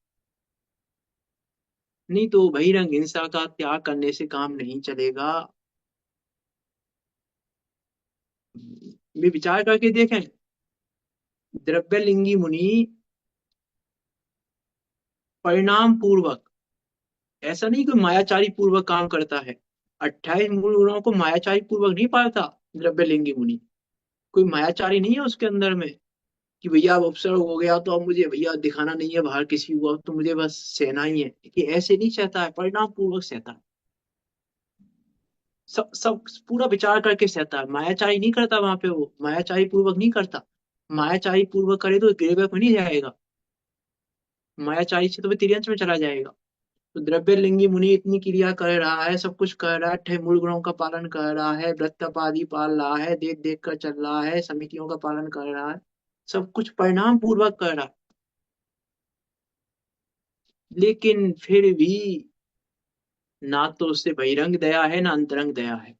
नहीं तो बहिरंग हिंसा का त्याग करने से काम नहीं चलेगा। वे विचार करके देखें, द्रव्यलिंगी मुनि परिणाम पूर्वक, ऐसा नहीं कि मायाचारी पूर्वक काम करता है। 28 मूल गुणों को मायाचारी पूर्वक नहीं पालता द्रव्यलिंगी मुनि। कोई मायाचारी नहीं है उसके अंदर में कि भैया अब अवसर हो गया तो अब मुझे भैया दिखाना नहीं है बाहर किसी को, अब तो मुझे बस सहना ही है, कि ऐसे नहीं सहता है, परिणाम पूर्वक सहता है। सब सब पूरा विचार करके सहता है, मायाचारी नहीं करता वहां पे, वो मायाचारी पूर्वक नहीं करता। मायाचारी पूर्वक करे तो गृहक में नहीं जाएगा, मायाचारी से तो वो तिर्यंश में चला जाएगा। तो द्रव्य लिंगी मुनि इतनी क्रिया कर रहा है, सब कुछ कर रहा है, 8 मूल गुणों का पालन कर रहा है, व्रत तप आदि पाल रहा है, देख देख कर चल रहा है, समितियों का पालन कर रहा है, सब कुछ परिणाम पूर्वक कर रहा है, लेकिन फिर भी ना तो उससे बहिरंग दया है ना अंतरंग दया है।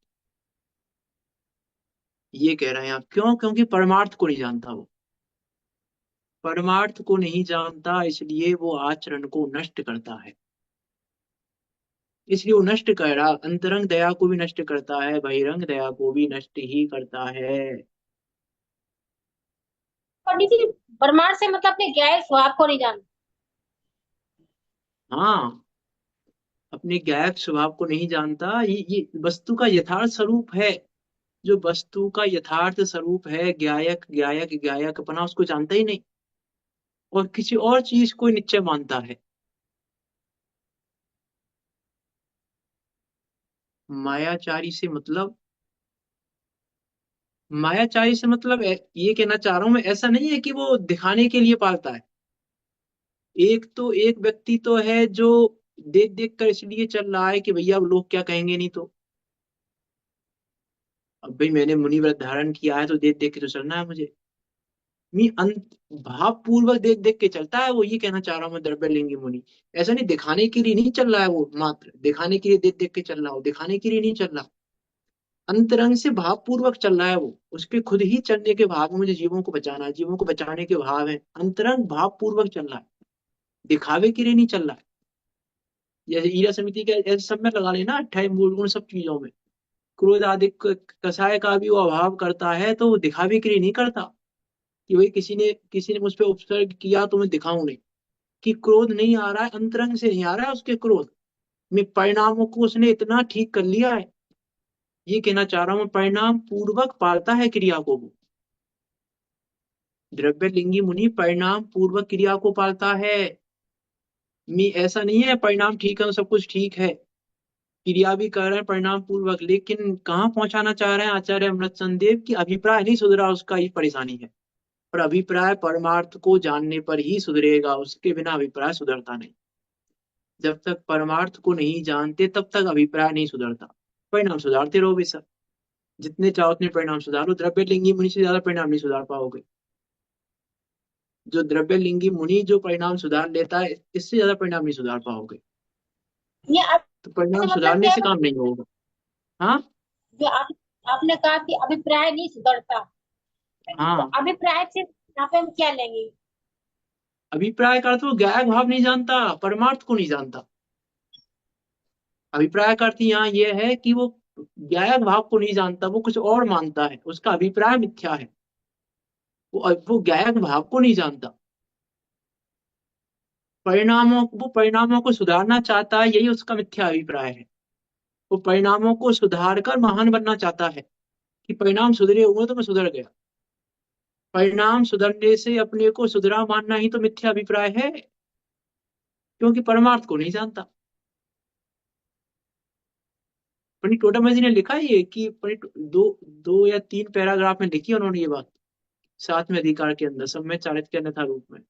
ये कह रहे हैं आप, क्यों? क्योंकि परमार्थ को नहीं जानता वो, परमार्थ को नहीं जानता, इसलिए वो आचरण को नष्ट करता है। इसलिए वो नष्ट कर रहा, अंतरंग दया को भी नष्ट करता है, बहिरंग दया को भी नष्ट ही करता है। पंडित जी, परमार्थ से मतलब अपने ज्ञान स्वभाव को नहीं जानते। हाँ, अपने गायक स्वभाव को नहीं जानता, ये वस्तु का यथार्थ स्वरूप है। जो वस्तु का यथार्थ स्वरूप है, गायक गायक गायक अपना, उसको जानता ही नहीं, और किसी और चीज को निश्चय मानता है। मायाचारी से मतलब, मायाचारी से मतलब ये कहना चाह रहा हूं मैं, ऐसा नहीं है कि वो दिखाने के लिए पालता है। एक तो एक व्यक्ति तो है जो देख देख कर इसलिए चल रहा है कि भैया अब लोग क्या कहेंगे, नहीं तो अब भाई मैंने मुनि व्रत धारण किया है तो देख देख के तो चलना है मुझे। मी अंत भाव पूर्वक देख देख के चलता है वो, ये कहना चाह रहा हूँ मैं, द्रव्य लिंगी मुनि। ऐसा नहीं दिखाने के लिए नहीं चल रहा है वो, मात्र दिखाने के लिए देख देख के चल रहा हो, दिखाने के लिए नहीं चल रहा, अंतरंग से भाव पूर्वक चल रहा है वो, उसके खुद ही चलने के भाव में मुझे जीवों को बचाना है, जीवों को बचाने के भाव है, अंतरंग भाव पूर्वक चल रहा है, दिखावे के लिए नहीं चल रहा है। जैसे ईरा समिति के ऐसे सब में लगा लेना, 28 मूल गुण सब चीजों में, क्रोध आदि कसाय का भी वो अभाव करता है, तो वो दिखावे के लिए नहीं करता कि भाई किसी ने मुझ पर उपसर्ग किया तो मैं दिखाऊं नहीं, कि क्रोध नहीं आ रहा है, अंतरंग से नहीं आ रहा है उसके क्रोध में, परिणामों को उसने इतना ठीक कर लिया है। ये कहना चाह रहा हूं, परिणाम पूर्वक पालता है क्रिया को वो, द्रव्य लिंगी मुनि परिणाम पूर्वक क्रिया को पालता है। मी ऐसा नहीं है परिणाम ठीक है तो सब कुछ ठीक है, क्रिया भी कर रहे हैं परिणाम पूर्वक, लेकिन कहाँ पहुंचाना चाह रहे हैं आचार्य अमृत संदेव की, अभिप्राय नहीं सुधरा उसका, ही परेशानी है। और अभिप्राय परमार्थ को जानने पर ही सुधरेगा, उसके बिना अभिप्राय सुधरता नहीं। जब तक परमार्थ को नहीं जानते तब तक अभिप्राय नहीं सुधरता। परिणाम सुधारते रहो बेशक, जितने चाहो उतने परिणाम सुधारो, द्रव्य लिंगी मुनि से ज्यादा परिणाम नहीं सुधार पाओगे। जो द्रव्य लिंगी मुनि जो परिणाम सुधार लेता है, इससे ज्यादा परिणाम नहीं सुधार पाओगे। ये तो से परिणाम मतलब सुधारने क्या से है? काम नहीं होगा। हाँ। जो आपने कहा कि अभिप्राय नहीं सुधरता, तो हाँ, अभिप्राय से यहाँ पे हम क्या लेंगे? अभिप्राय का अर्थ वो गैर भाव नहीं जानता, परमार्थ को नहीं जानता। अभिप्राय का अर्थ यहाँ ये है कि वो गैर भाव को नहीं जानता, वो कुछ और मानता है, उसका अभिप्राय मिथ्या है, वो गैर भाव को नहीं जानता। वो परिणामों को सुधारना चाहता है, यही उसका मिथ्या अभिप्राय है। वो परिणामों को सुधार कर महान बनना चाहता है, कि परिणाम सुधरे हुए तो मैं सुधर गया। परिणाम सुधरने से अपने को सुधरा मानना ही तो मिथ्या अभिप्राय है, क्योंकि परमार्थ को नहीं जानता। पंडित टोटामल जी ने लिखा है ये, कि पंडित दो दो या तीन पैराग्राफ में लिखी है उन्होंने ये बात, सातवें अधिकार के अंदर, सब में चारित्र के अन्यथा रूप में।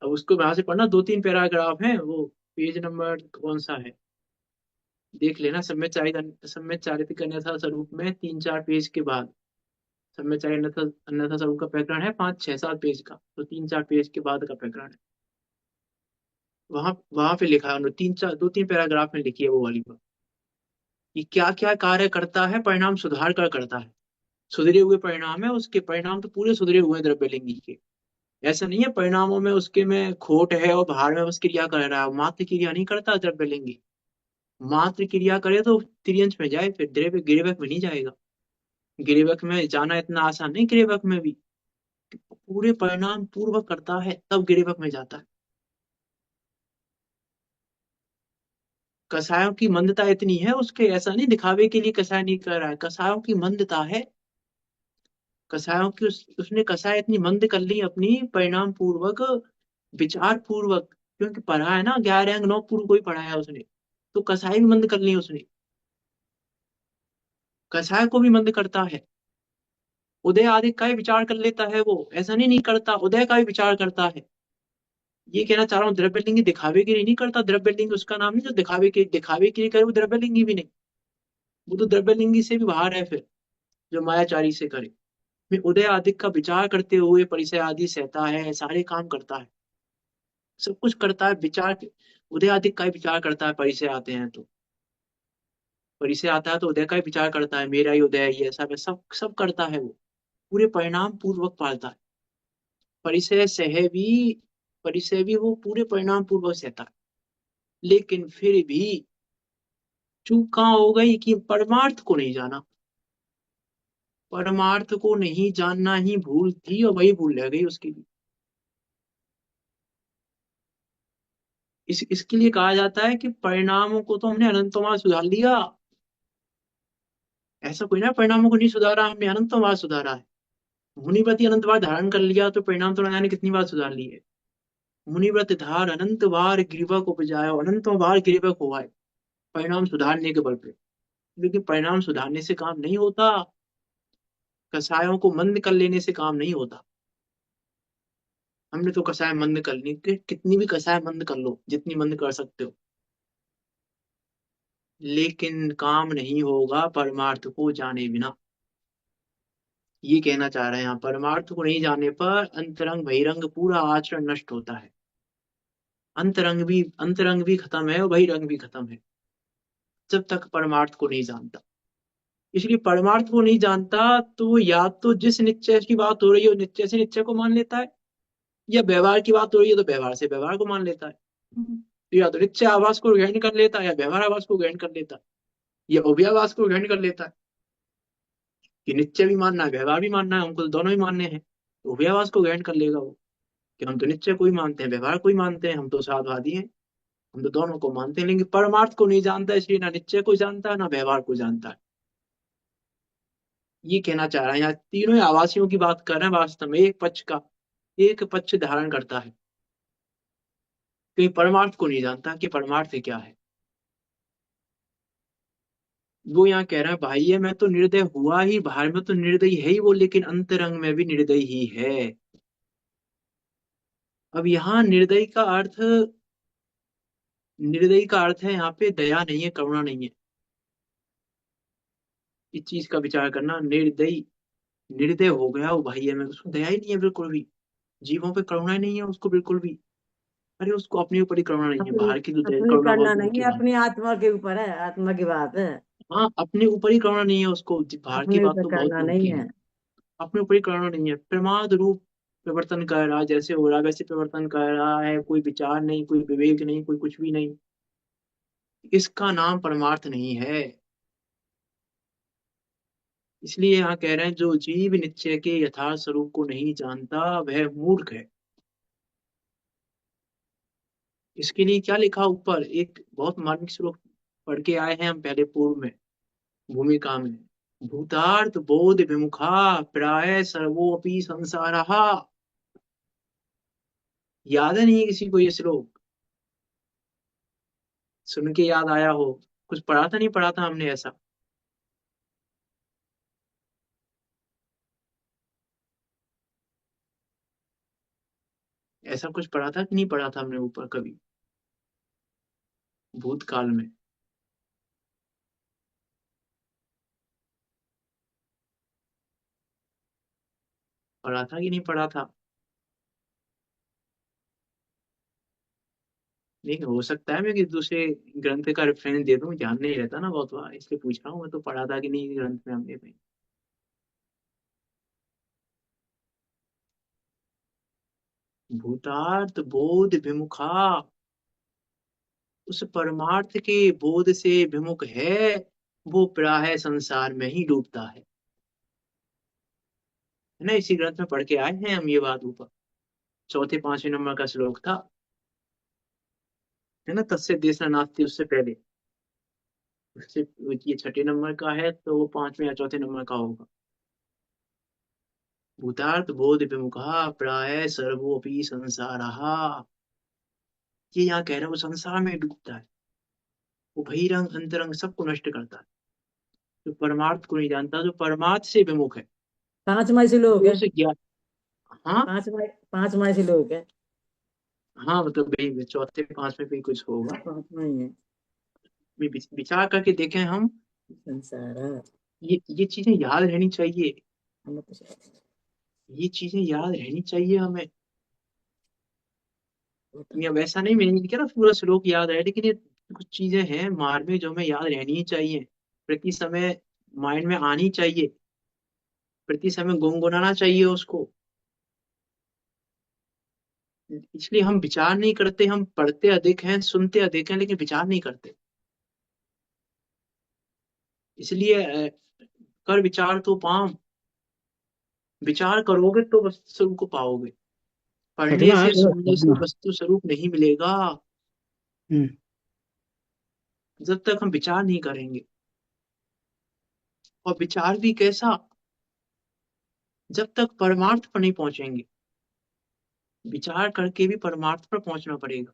अब उसको वहां से पढ़ना, दो तीन पैराग्राफ है वो, पेज नंबर कौन सा है देख लेना, सब में चारित्र के अन्यथा स्वरूप में 3-4 पेज के बाद, सब में चारित्र अन्यथा अन्यथा स्वरूप का प्रकरण है 5-6-7 पेज का, तो 3-4 पेज के बाद का प्रकरण है। वहां वहां पे लिखा है उन्होंने, 2-3 पैराग्राफ में लिखी है वो वाली बात, कि क्या क्या कार्य करता है, परिणाम सुधार कर करता है। सुधरे हुए परिणाम है उसके, परिणाम तो पूरे सुधरे हुए हैं द्रव्यलिंगी के। ऐसा नहीं है परिणामों में उसके में खोट है और बाहर में बस क्रिया कर रहा है, मात्र क्रिया नहीं करता द्रव्यलिंगी। मात्र क्रिया करे तो तिर्यंश में जाए, फिर द्रव्य गिरेवक में नहीं जाएगा। गिरेवक में जाना इतना आसान नहीं, गिरेवक में भी पूरे परिणाम पूर्वक करता है तब गिरेबक में जाता है। कसायों की मंदता इतनी है उसके, ऐसा नहीं दिखावे के लिए कसाय नहीं कर रहा है, कसायों की मंदता है। कसायों की उसने कसाय इतनी मंद कर ली अपनी परिणाम पूर्वक, विचार पूर्वक, क्योंकि पढ़ा है ना, 11 अंग 9 पूर्व को ही पढ़ाया है उसने, तो कसाय भी मंद कर ली उसने, कसाय को भी मंद करता है। उदय आदि का ही विचार कर लेता है वो, ऐसा नहीं करता, उदय का भी विचार करता है। ये कहना चाह रहा हूँ, द्रव्यलिंगी दिखावे के लिए नहीं करता, द्रव्यलिंगी उसका नाम नहीं जो दिखावे के लिए करे, वो द्रव्यलिंगी भी नहीं, वो तो द्रव्यलिंगी से भी बाहर है फिर, जो मायाचारी से करे। में उदय आदि का विचार करते हुए परिचय आदि सहता है, सारे काम करता है, सब कुछ करता है विचार। उदय आदि का ही विचार करता है, परिचय आते हैं तो, परिचय आता है तो उदय का ही विचार करता है, मेरा ही उदय है, ये सब सब सब करता है वो, पूरे परिणाम पूर्वक पालता है। परिचय सह भी, परिचय भी वो पूरे परिणाम पूर्वक सहता है। लेकिन फिर भी चूक कहाँ हो गई कि परमार्थ को नहीं जाना, परमार्थ को नहीं जानना ही भूल थी, और वही भूल रह गई उसकी भी। इसके लिए कहा जाता है कि परिणामों को तो हमने अनंतों बार सुधार लिया, ऐसा कोई ना परिणामों को नहीं सुधारा, हमने अनंतों बार सुधारा है। मुनिव्रत ही अनंत बार धारण कर लिया तो परिणाम तो न जाने कितनी बार सुधार लिए। मुनिव्रत धार अनंत बार गिरीवक उपजाया, अनंतों बार गिरीवक हुआ है परिणाम सुधारने के बल पे। लेकिन परिणाम सुधारने से काम नहीं होता, कसायों को मंद कर लेने से काम नहीं होता। हमने तो कसाय मंद कर ली, कितनी भी कसाय मंद कर लो, जितनी मंद कर सकते हो, लेकिन काम नहीं होगा परमार्थ को जाने बिना। ये कहना चाह रहे हैं यहाँ, परमार्थ को नहीं जाने पर अंतरंग बहिरंग पूरा आचरण नष्ट होता है। अंतरंग भी खत्म है और बहिरंग भी खत्म है, जब तक परमार्थ को नहीं जानता। इसलिए परमार्थ को नहीं जानता तो या तो जिस निश्चय की बात हो रही है निश्चय से निश्चय को मान लेता है, या व्यवहार की बात हो रही है तो व्यवहार से व्यवहार को मान लेता है। तो या तो निश्चय आवास को ग्रहण कर लेता है, या व्यवहार आवास को ग्रहण कर लेता है, या उभयावास को ग्रहण कर लेता है, कि निश्चय भी मानना है व्यवहार भी मानना है, हमको तो दोनों ही मानने हैं, तो उभयावास को ग्रहण कर लेगा वो, कि हम तो निश्चय को ही मानते हैं व्यवहार को ही मानते हैं, हम तो साधवादी हैं, हम तो दोनों को मानते हैं। लेकिन परमार्थ को नहीं जानता, इसलिए ना निश्चय को जानता है ना व्यवहार को जानता है। ये कहना चाह रहा है यहाँ, तीनों ही आवासियों की बात कर रहे हैं, वास्तव में एक पक्ष धारण करता है, क्योंकि परमार्थ को नहीं जानता कि परमार्थ क्या है। वो यहाँ कह रहा है भाई मैं तो निर्दय हुआ ही, बाहर में तो निर्दयी है ही वो, लेकिन अंतरंग में भी निर्दयी ही है। अब यहाँ निर्दयी का अर्थ है यहाँ पे दया नहीं है, करुणा नहीं है। इस चीज का विचार करना, निर्दयी, निर्दय हो गया वो भाई है, मैं उसको दया ही नहीं है बिल्कुल भी, जीवों पे करुणा ही नहीं है उसको बिल्कुल भी। अरे उसको अपने ऊपर ही करुणा नहीं है, अपनी बाहर की तो अपनी करुणा बहुत करना दूर नहीं की है, बात। अपनी आत्मा के ऊपर है, आत्मा की बात है। हाँ, अपने ऊपर ही करुणा नहीं है उसको, बाहर की अपने बात ऊपर तो बहुत करना दूर नहीं की है। है। अपने ऊपर ही करुणा नहीं है, प्रमाद रूप प्रवर्तन कर रहा है, जैसे हो रहा है वैसे प्रवर्तन कर रहा है, कोई विचार नहीं, कोई विवेक नहीं, कोई कुछ भी नहीं, इसका नाम परमार्थ नहीं है। इसलिए यहाँ कह रहे हैं जो जीव निश्चय के यथार्थ स्वरूप को नहीं जानता वह मूर्ख है। इसके लिए क्या लिखा ऊपर, एक बहुत मार्मिक श्लोक पढ़ के आए हैं हम पहले पूर्व में, भूमिका में, भूतार्थ बोध विमुखा प्राय सर्वोपि संसारः। याद है नहीं है किसी को ये श्लोक, सुन के याद आया हो, कुछ पढ़ा था नहीं पढ़ा था हमने ऐसा, ऐसा कुछ पढ़ा था कि नहीं पढ़ा था हमने ऊपर कभी, भूतकाल में पढ़ा था कि नहीं पढ़ा था। नहीं हो सकता है मैं किसी दूसरे ग्रंथ का रेफरेंस दे दूं, ध्यान नहीं रहता ना बहुत बार, इसलिए पूछ रहा हूँ, मैं तो पढ़ा था कि नहीं ग्रंथ में हमने भी। भूतार्थ बोध विमुखा, उस परमार्थ के बोध से विमुख है, वो प्राय संसार में ही डूबता है। है ना, इसी ग्रंथ में पढ़ के आए हैं हम ये बात ऊपर। चौथे पांचवें नंबर का श्लोक था, है ना, तस्य देशना नास्ति उससे पहले, उससे ये छठे नंबर का है तो वो पांचवें या चौथे नंबर का होगा। भूतार्थ बोध विमुखा प्राय सर्वोपि संसारः, ये यहाँ कह रहे हैं वो संसार में डूबता है, वो बहिरंग अंतरंग सबको नष्ट करता है, जो परमार्थ को नहीं जानता, जो परमार्थ से विमुख है, 5वां श्लोक जो है। उसे ज्ञान। हाँ 5वां श्लोक है। हाँ, मतलब भाई चौथे पांचवें पे ही कुछ होगा। 5वां ही है। विचार करके देखें हम, संसार। ये चीजें याद रहनी चाहिए, हम तो ये चीजें याद रहनी चाहिए हमें। या वैसा नहीं, मैंने नहीं कह रहा पूरा श्लोक याद है, लेकिन ये कुछ चीजें हैं मार्मिक जो हमें याद रहनी ही चाहिए, प्रति समय माइंड में आनी चाहिए, प्रति समय गुनगुनाना चाहिए उसको। इसलिए हम विचार नहीं करते, हम पढ़ते अधिक हैं, सुनते अधिक हैं, लेकिन विचार नहीं करते। इसलिए कर विचार तो पाम, विचार करोगे तो वस्तु स्वरूप को पाओगे, पढ़ने छठवां है से सुनने से छठवां। वस्तु स्वरूप नहीं मिलेगा, हम्म। जब तक हम विचार नहीं करेंगे। और विचार भी कैसा, जब तक परमार्थ पर नहीं पहुंचेंगे, विचार करके भी परमार्थ पर पहुंचना पड़ेगा।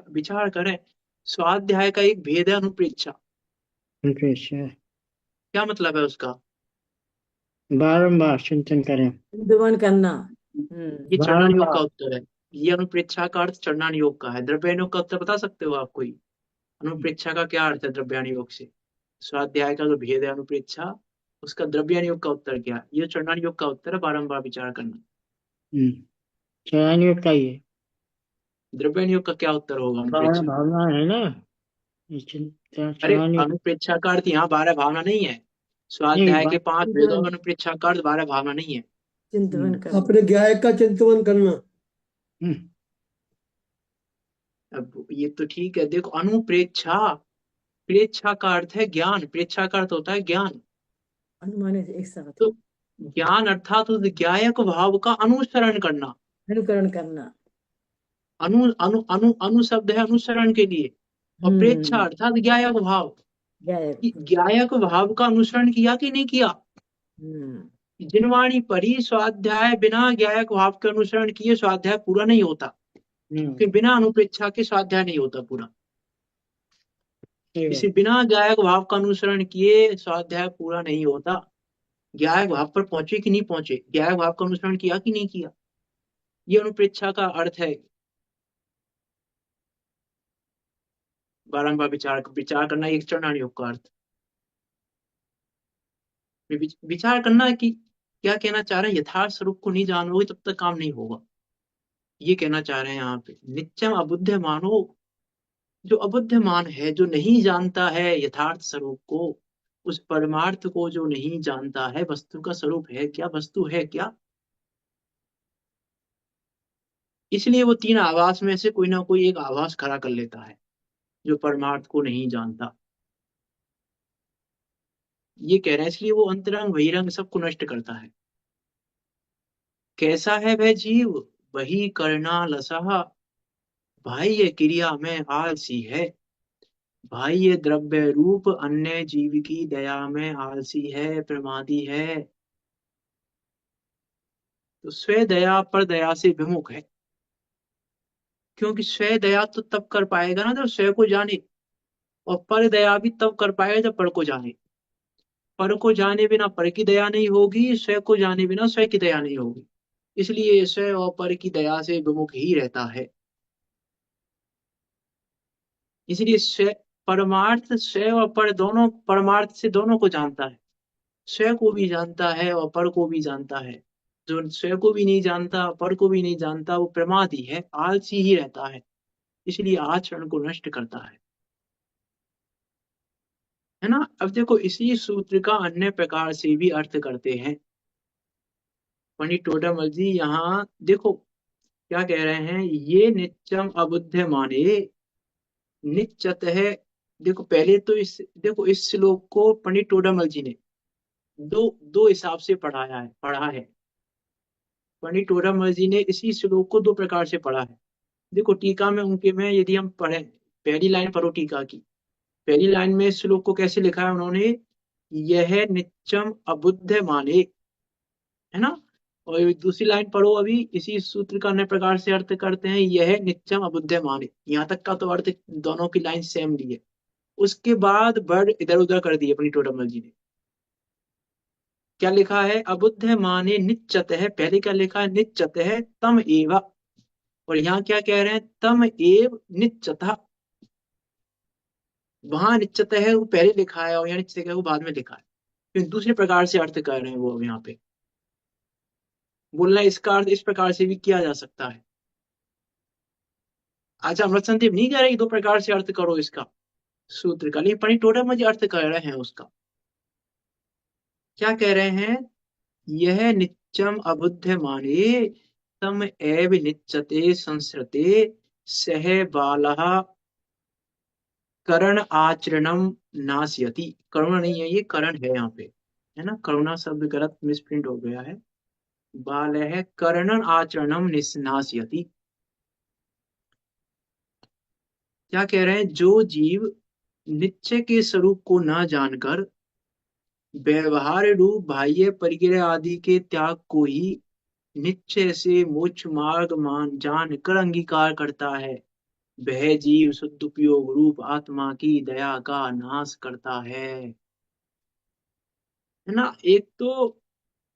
विचार करें, स्वाध्याय का एक भेद है अनुप्रेक्षा। अच्छा, क्या मतलब है उसका? बारंबार चिंतन करें। चिंतन करना। ये चरणन योग का बारंबार। उत्तर है। ये अनुप्रेक्षा का अर्थ चरणन योग का है। द्रव्यान योग का उत्तर बता सकते हो आप कोई? अनुप्रेक्षा का क्या अर्थ है द्रव्यान योग से? स्वाध्याय का जो भेद है अनुप्रेक्षा, उसका द्रव्यान योग का उत्तर क्या है? ये चरणन योग का उत्तर है, बारंबार विचार करना। हम्म। चौरानवे का ही है। द्रव्यान योग का क्या उत्तर होगा बारह अनुप्रेक्षा का? भावना है ना, ये अरे चौरानवे। अनुप्रेक्षा का अर्थ यहाँ 12 भावना नहीं है। नहीं स्वाध्याय के 5 वेदों चिंतन में अनुप्रेक्षा का अर्थ 12 भावना नहीं है। चिंतन करना। अपने ज्ञाय का चिंतन करना। हम्म। अब ये तो ठीक है, देखो अनुप्रेक्षा, प्रेक्षा का अर्थ है ज्ञान, प्रेक्षा का अर्थ होता है ज्ञान। अनुमान से एक साथ तो ज्ञान अर्थात उस ज्ञायक भाव का अनुसरण करना। अनुकरण करना। अनु अनु अनु अनु शब्द है अनुसरण के लिए, और प्रेक्षा हम्म। अर्थात ज्ञायक भाव। गायब। कि ज्ञायक भाव का अनुसरण किया कि नहीं किया? हम्म। जिनवाणी पढ़ी, स्वाध्याय बिना ज्ञायक भाव के अनुसरण किए स्वाध्याय पूरा नहीं होता, हम्म। कि बिना अनुप्रेक्षा के स्वाध्याय नहीं होता पूरा। सही इसे बात। बिना ज्ञायक भाव का अनुसरण किए स्वाध्याय पूरा नहीं होता। ज्ञायक भाव पर पहुंचे कि नहीं पहुंचे, ज्ञायक भाव का अनुसरण किया कि नहीं किया, ये अनुप्रेक्षा का अर्थ है। बारंबार विचार विचार करना, एक चरण योग का अर्थ। विचार करना कि क्या कहना चाह रहे हैं, यथार्थ स्वरूप को नहीं जानोगे तब तक काम नहीं होगा, ये कहना चाह रहे हैं यहाँ पे। नित्यम अबुद्ध मानो, जो अबुद्धमान है, जो नहीं जानता है यथार्थ स्वरूप को, उस परमार्थ को जो नहीं जानता है, वस्तु का स्वरूप है क्या, वस्तु है क्या, इसलिए वो तीन आवास में से कोई ना कोई एक आवास खड़ा कर लेता है, जो परमार्थ को नहीं जानता। ये कह रहे हैं, इसलिए वो अंतरंग बहिरंग सबको नष्ट करता है। कैसा है वह जीव, वही करना लसहा, बाह्य क्रिया में आलसी है, बाह्य द्रव्य रूप अन्य जीव की दया में आलसी है, प्रमादी है। तो स्व दया पर दया से विमुख है, क्योंकि स्व दया तो तब कर पाएगा ना जब स्व को जाने, और पर दया भी तब कर पाएगा जब पर को जाने। पर को जाने बिना पर की दया नहीं होगी, स्व को जाने बिना स्व की दया नहीं होगी। इसलिए स्व और पर की दया से विमुख ही रहता है। इसलिए स्व परमार्थ, स्व और पर दोनों, परमार्थ से दोनों को जानता है, स्व को भी जानता है और पर को भी जानता है। जो स्व को भी नहीं जानता, पर को भी नहीं जानता, वो प्रमादी है, आलसी ही रहता है, इसलिए आचरण को नष्ट करता है ना। अब देखो इसी सूत्र का अन्य प्रकार से भी अर्थ करते हैं पंडित टोडामल जी। यहाँ देखो क्या कह रहे हैं, ये नित्यम अबुद्ध माने, नित्यत है। देखो पहले तो इस, देखो इस श्लोक को पंडित टोडामल जी ने दो हिसाब से पढ़ा है। पंडित टोडरमल जी ने इसी श्लोक को दो प्रकार से पढ़ा है। देखो टीका में उनके में यदि हम पढ़े, पहली लाइन पढ़ो टीका की। पहली लाइन में इस श्लोक को कैसे लिखा है उन्होंने, यह नित्यम अबुद्ध माने, है ना। और दूसरी लाइन पढ़ो अभी, इसी सूत्र का अन्य प्रकार से अर्थ करते हैं, यह नित्यम अबुद्ध माने। यहाँ तक का तो अर्थ दोनों की लाइन सेम ली है। उसके बाद वर्ड इधर उधर कर दिए पंडित टोडरमल जी ने। क्या लिखा है, अबुद्ध माने निच्चत है, पहले क्या लिखा है, निच्चत है तम एव। और यहाँ क्या कह रहे हैं, तम एव निच्चता। वहां निश्चित है वो पहले लिखा है और यहाँ निश्चित है वो बाद में लिखा है। फिर दूसरे प्रकार से अर्थ कर रहे हैं वो यहाँ पे। बोलना इसका अर्थ इस प्रकार से भी किया जा सकता है। अच्छा, अमृत संदीप नहीं कह रहे दो प्रकार से अर्थ करो इसका सूत्र का, लेकिन पंडित टोडरमल जी अर्थ कर रहे हैं उसका। क्या कह रहे हैं, यह नित्यम अबुद्ध माने तम एव निच्यते संसृते सह बालः करण आचरणम नास्यति। करुणा नहीं है, ये करण है यहाँ पे, है ना। करुणा शब्द गलत मिसप्रिंट हो गया है। बाल है करणन आचरणम नास्यति। क्या कह रहे हैं, जो जीव निश्चय के स्वरूप को न जानकर व्यवहार रूप बाह्य परिग्रह आदि के त्याग को ही निश्चय से मोक्ष मार्ग मान जान कर अंगीकार करता है, वह जीव शुद्ध उपयोग रूप आत्मा की दया का नाश करता है ना। एक तो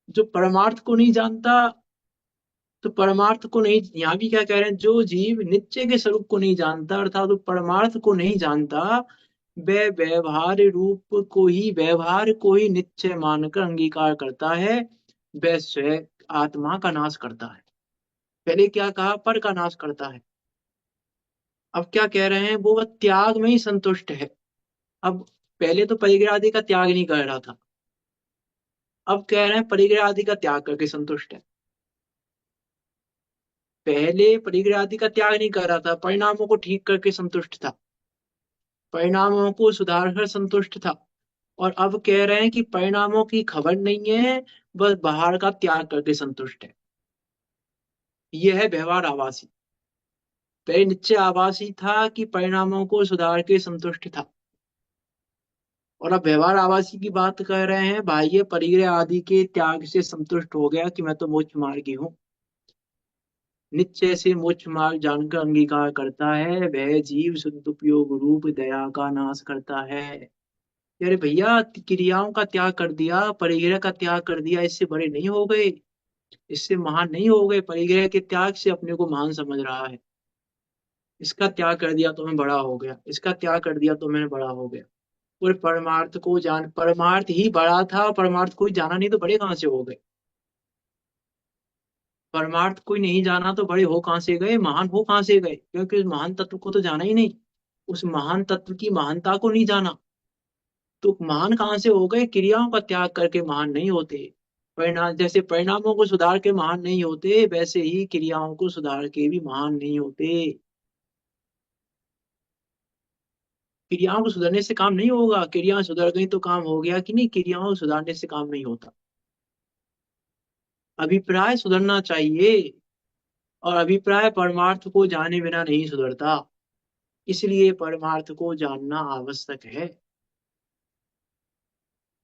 जो परमार्थ को नहीं जानता, तो परमार्थ को नहीं, यहाँ भी क्या कह रहे हैं, जो जीव नित्य के स्वरूप को नहीं जानता अर्थात तो परमार्थ को नहीं जानता, वह व्यवहार को ही नित्य मानकर अंगीकार करता है, वह स्वयं आत्मा का नाश करता है। पहले क्या कहा, पर का नाश करता है। अब क्या कह रहे हैं, वो त्याग में ही संतुष्ट है। अब पहले तो परिग्रह आदि का त्याग नहीं कर रहा था, अब कह रहे हैं परिग्रह आदि का त्याग करके संतुष्ट है। पहले परिग्रह आदि का त्याग नहीं कर रहा था, परिणामों को ठीक करके संतुष्ट था, परिणामों को सुधार कर संतुष्ट था। और अब कह रहे हैं कि परिणामों की खबर नहीं है, बस बाहर का त्याग करके संतुष्ट है। यह है व्यवहार आभासी। पहले निश्चय आभासी था कि परिणामों को सुधार के संतुष्ट था, और अब व्यवहार आभासी की बात कर रहे हैं, बाह्य परिग्रह आदि के त्याग से संतुष्ट हो गया कि मैं तो मोक्ष मार्गी हूँ। निश्चय से मोक्ष मार्ग जानकर अंगीकार करता है, वह जीव शुद्ध उपयोग रूप दया का नाश करता है। अरे भैया, क्रियाओं का त्याग कर दिया, परिग्रह का त्याग कर दिया, इससे बड़े नहीं हो गए, इससे महान नहीं हो गए। परिग्रह के त्याग से अपने को महान समझ रहा है, इसका त्याग कर दिया तो मैं बड़ा हो गया, इसका त्याग कर दिया तो मैं बड़ा हो गया। और परमार्थ को जान, परमार्थ ही बड़ा था, परमार्थ कोई जाना नहीं तो बड़े कहाँ से हो गए। परमार्थ कोई नहीं जाना तो बड़े हो कहाँ से गए, महान हो कहाँ से गए, क्योंकि उस महान तत्व को तो जाना ही नहीं, उस महान तत्व की महानता को नहीं जाना। तो महान कहाँ से हो गए, क्रियाओं का त्याग करके महान नहीं होते। परिणाम, जैसे परिणामों को सुधार के महान नहीं होते, वैसे ही क्रियाओं को सुधार के भी महान नहीं होते। क्रियाओं को सुधारने से काम नहीं होगा, क्रियाएं सुधर गई तो काम हो गया कि नहीं, क्रियाओं को सुधारने से काम नहीं होता। अभिप्राय सुधरना चाहिए, और अभिप्राय परमार्थ को जाने बिना नहीं सुधरता, इसलिए परमार्थ को जानना आवश्यक है।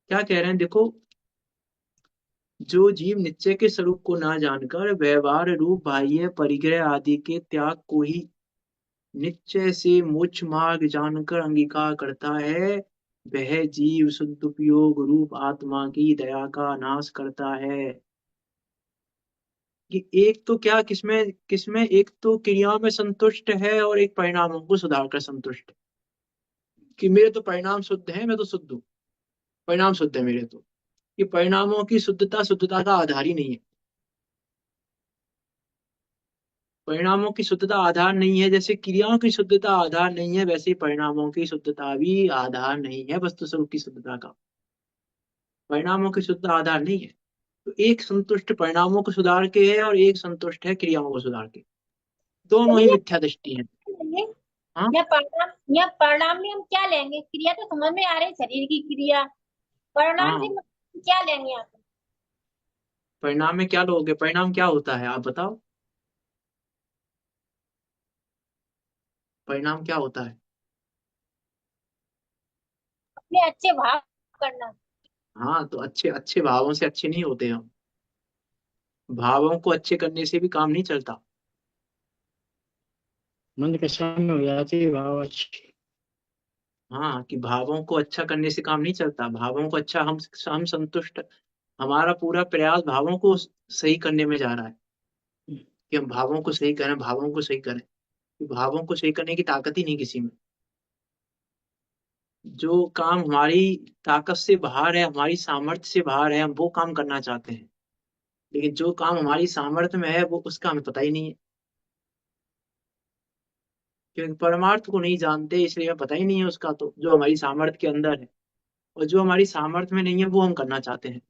क्या कह रहे हैं, देखो, जो जीव निश्चय के स्वरूप को ना जानकर व्यवहार रूप बाह्य परिग्रह आदि के त्याग को ही निश्चय से मोक्ष मार्ग जानकर अंगीकार करता है, वह जीव शुद्ध उपयोग रूप आत्मा की दया का नाश करता है। कि एक तो क्या, किसमें किसमें, एक तो क्रियाओं में संतुष्ट है और एक परिणामों को सुधार कर संतुष्ट है, कि मेरे तो परिणाम शुद्ध है, मैं तो शुद्ध हूँ, परिणाम शुद्ध है मेरे तो। ये परिणामों की शुद्धता का आधार ही नहीं है। परिणामों की शुद्धता आधार नहीं है, जैसे क्रियाओं की शुद्धता आधार नहीं है, वैसे ही परिणामों की शुद्धता भी आधार नहीं है वस्तु स्वरूप की शुद्धता का। परिणामों की शुद्धता आधार नहीं है। तो एक संतुष्ट परिणामों को सुधार के है और एक संतुष्ट है क्रियाओं को सुधार के, दोनों ही मिथ्या दृष्टि है। लेंगे हाँ, या परिणाम में हम क्या लेंगे, क्रिया तो समझ में आ रही है, शरीर की क्रिया। परिणाम हाँ, से क्या लेंगे आप? परिणाम में क्या लोगे? परिणाम क्या होता है आप बताओ, परिणाम क्या होता है? अपने अच्छे भाव करना। हाँ, तो अच्छे अच्छे भावों से अच्छे नहीं होते हम। भावों को अच्छे करने से भी काम नहीं चलता। मन के सामने हो जाती है भाव अच्छी। हाँ, कि भावों को अच्छा करने से काम नहीं चलता। भावों को अच्छा, हम संतुष्ट, हमारा पूरा प्रयास भावों को सही करने में जा रहा है कि हम भावों को सही करें, भावों को सही करें। कि भावों को सही करने की ताकत ही नहीं किसी में। जो काम हमारी ताकत से बाहर है, हमारी सामर्थ्य से बाहर है, हम वो काम करना चाहते हैं। लेकिन जो काम हमारी सामर्थ्य में है, वो उसका हमें पता ही नहीं है। क्योंकि परमार्थ को नहीं जानते, इसलिए हमें पता ही नहीं है उसका। तो जो हमारी सामर्थ्य के अंदर है और जो हमारी सामर्थ्य में नहीं है, वो हम करना चाहते हैं।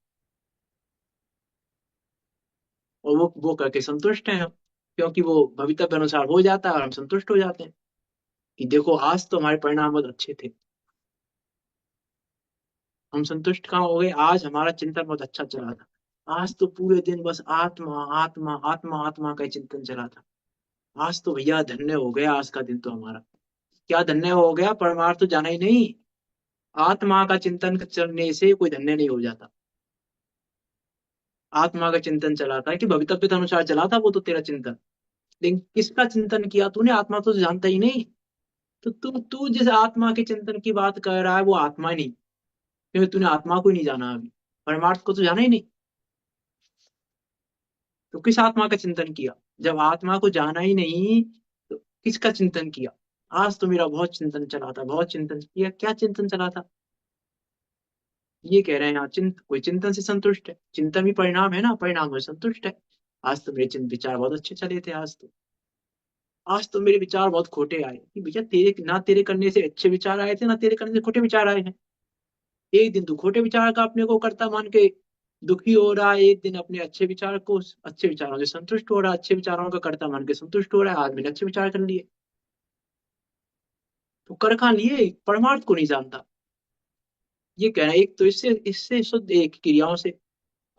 और वो करके संतुष्ट हैं हम, क्योंकि वो भवितव्य अनुसार हो जाता है और हम संतुष्ट हो जाते हैं कि देखो आज तो हमारे परिणाम बहुत अच्छे थे। हम संतुष्ट कहाँ हो गए? आज हमारा चिंतन बहुत अच्छा चला था। आज तो पूरे दिन बस आत्मा आत्मा आत्मा आत्मा का ही चिंतन चला था। आज तो भैया धन्य हो गया आज का दिन तो हमारा। क्या धन्य हो गया? परमार्थ तो जाना ही नहीं। आत्मा का चिंतन चलने से कोई धन्य नहीं हो जाता। आत्मा का चिंतन चला था कि भवितव्य अनुसार चला था वो तो तेरा चिंतन। लेकिन किसका चिंतन किया तूने? आत्मा तो जानता ही नहीं। तो तू जिस आत्मा के चिंतन की बात कर रहा है वो आत्मा नहीं, क्योंकि तूने आत्मा को ही नहीं जाना अभी। परमार्थ को तो जाना ही नहीं। तो किस आत्मा का चिंतन किया? जब आत्मा को जाना ही नहीं, तो किसका चिंतन किया? आज तो मेरा बहुत चिंतन चला था, बहुत चिंतन किया। क्या चिंतन चला था? ये कह रहे हैं यहाँ, कोई चिंतन से संतुष्ट है। चिंतन भी परिणाम है ना, परिणाम में संतुष्ट है। आज तो मेरे विचार बहुत अच्छे चले थे। आज तो मेरे विचार बहुत खोटे आए कि भैया तेरे ना, तेरे करने से अच्छे विचार आए थे, ना तेरे करने से खोटे विचार आए हैं। एक दिन तू खोटे विचार का अपने को करता मान के दुखी हो रहा है, एक दिन अपने अच्छे विचारों से संतुष्ट हो रहा है, अच्छे विचारों का करता मान के संतुष्ट हो रहा है। आज मैंने अच्छे विचार कर लिए। तो कर कहाँ लिए? परमार्थ को नहीं जानता। ये कह रहा है एक तो इससे इससे शुद्ध एक क्रियाओं से।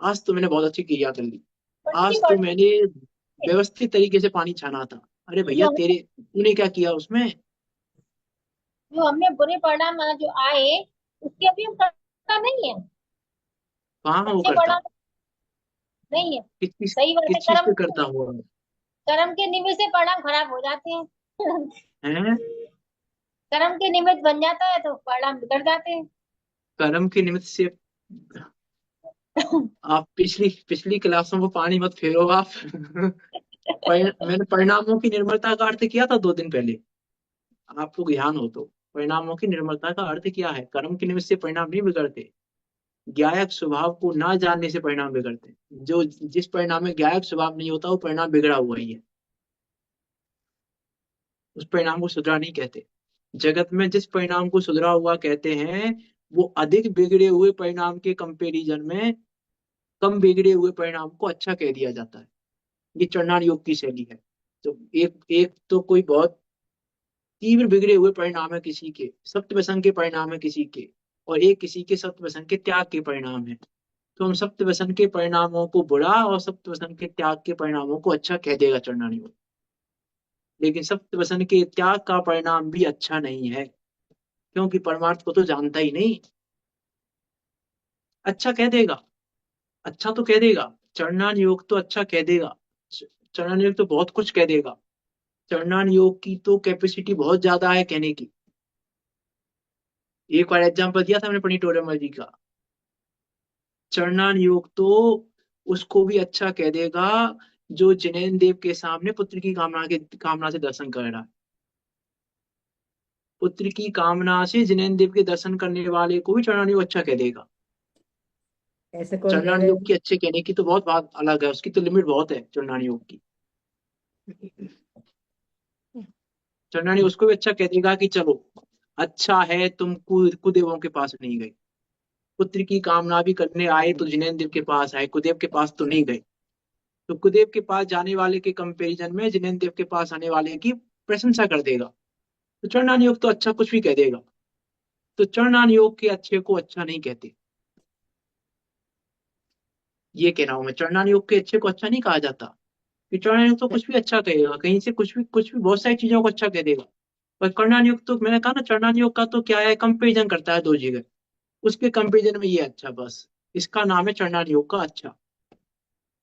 आज तो मैंने बहुत अच्छी क्रिया कर ली। बड़ी आज तो बड़ी मैंने व्यवस्थित तरीके से पानी छाना था। अरे भैया जो हम तूने क्या किया उसमें? जो हमने बुरे परिणाम जो आए, उसके अभी हम करता नहीं है। कहाँ वो अच्छे करता? परिणाम नहीं है। किस चीज सही बात है। किस चीज पे करता हुआ कर्म के निमित्त से परिणाम खराब हो जाते हैं। है? कर्म के निमित्त बन जाता है तो परिणाम बिगड़ जाते हैं। कर्म के निमित्त से? आप पिछली पिछली क्लासों को पानी मत फेरो आप। मैंने परिणामों की निर्मलता का अर्थ किया था 2 दिन पहले। आपको ध्यान हो तो, परिणामों की निर्मलता का अर्थ क्या है? कर्म के निमित्त से परिणाम नहीं बिगड़ते। ज्ञायक स्वभाव को ना जानने से परिणाम बिगड़ते हैं। जो जिस परिणाम में ज्ञायक स्वभाव नहीं होता वो परिणाम बिगड़ा हुआ ही है। उस परिणाम को सुधरा नहीं कहते। जगत में जिस परिणाम को सुधरा हुआ कहते हैं, वो अधिक बिगड़े हुए परिणाम के कंपेरिजन में कम बिगड़े हुए परिणाम को अच्छा कह दिया जाता है। ये चरणान योग की शैली है। तो एक एक तो कोई बहुत तीव्र बिगड़े हुए परिणाम है किसी के, सप्तव्यसन के परिणाम है किसी के, और एक किसी के सप्तव्यसन के त्याग के परिणाम है। तो हम सप्तव्यसन के परिणामों को बुरा और सप्तव्यसन के त्याग के परिणामों को अच्छा कह देगा चरणान योग। लेकिन सप्तव्यसन के त्याग का परिणाम भी अच्छा नहीं है, क्योंकि परमार्थ को तो जानता ही नहीं। अच्छा कह देगा, अच्छा तो कह देगा। चरणान योग तो अच्छा कह देगा। चरणान योग तो बहुत कुछ कह देगा। चरणान योग की तो कैपेसिटी बहुत ज्यादा है कहने की। एक बार एग्जाम्पल दिया था मैंने पनिटोरम जी का। चरणान योग तो उसको भी अच्छा कह देगा जो जिनेन्द्र देव के सामने पुत्र की कामना से दर्शन कर रहा है। पुत्र की कामना से जिनेन्द्र देव के दर्शन करने वाले को भी चरणान योग अच्छा कह देगा। ऐसा कौन कह चरणान रहे योग की अच्छे कहने की तो बहुत बात अलग है, उसकी तो लिमिट बहुत है चरणान योग की। चरणान योग उसको भी अच्छा कह देगा कि चलो अच्छा है तुम कुदेवों के पास नहीं गए। पुत्र की कामना भी करने आए तो जिनेन्द्र देव के पास आए, कुदेव के पास तो नहीं गए। तो कुदेव के पास जाने वाले के कंपैरिजन में जिनेन्द्र देव के पास आने वाले की प्रशंसा कर देगा। तो चरणान योग तो अच्छा कुछ भी कह देगा। तो चरणान योग के अच्छे को अच्छा नहीं कहते। ये कह रहा हूं मैं, चरणानुयोग के अच्छे को अच्छा नहीं कहा जाता, कि चरणानुयोग तो कुछ भी अच्छा कहेगा, कहीं से कुछ भी बहुत सारी चीजों को अच्छा कह देगा। पर कर्णानुयोग तो मैंने कहा ना, चरणानुयोग का तो क्या है, कंपेरिजन करता है दो जगह, उसके कंपेरिजन में ये अच्छा, बस इसका नाम है चरणानुयोग का अच्छा।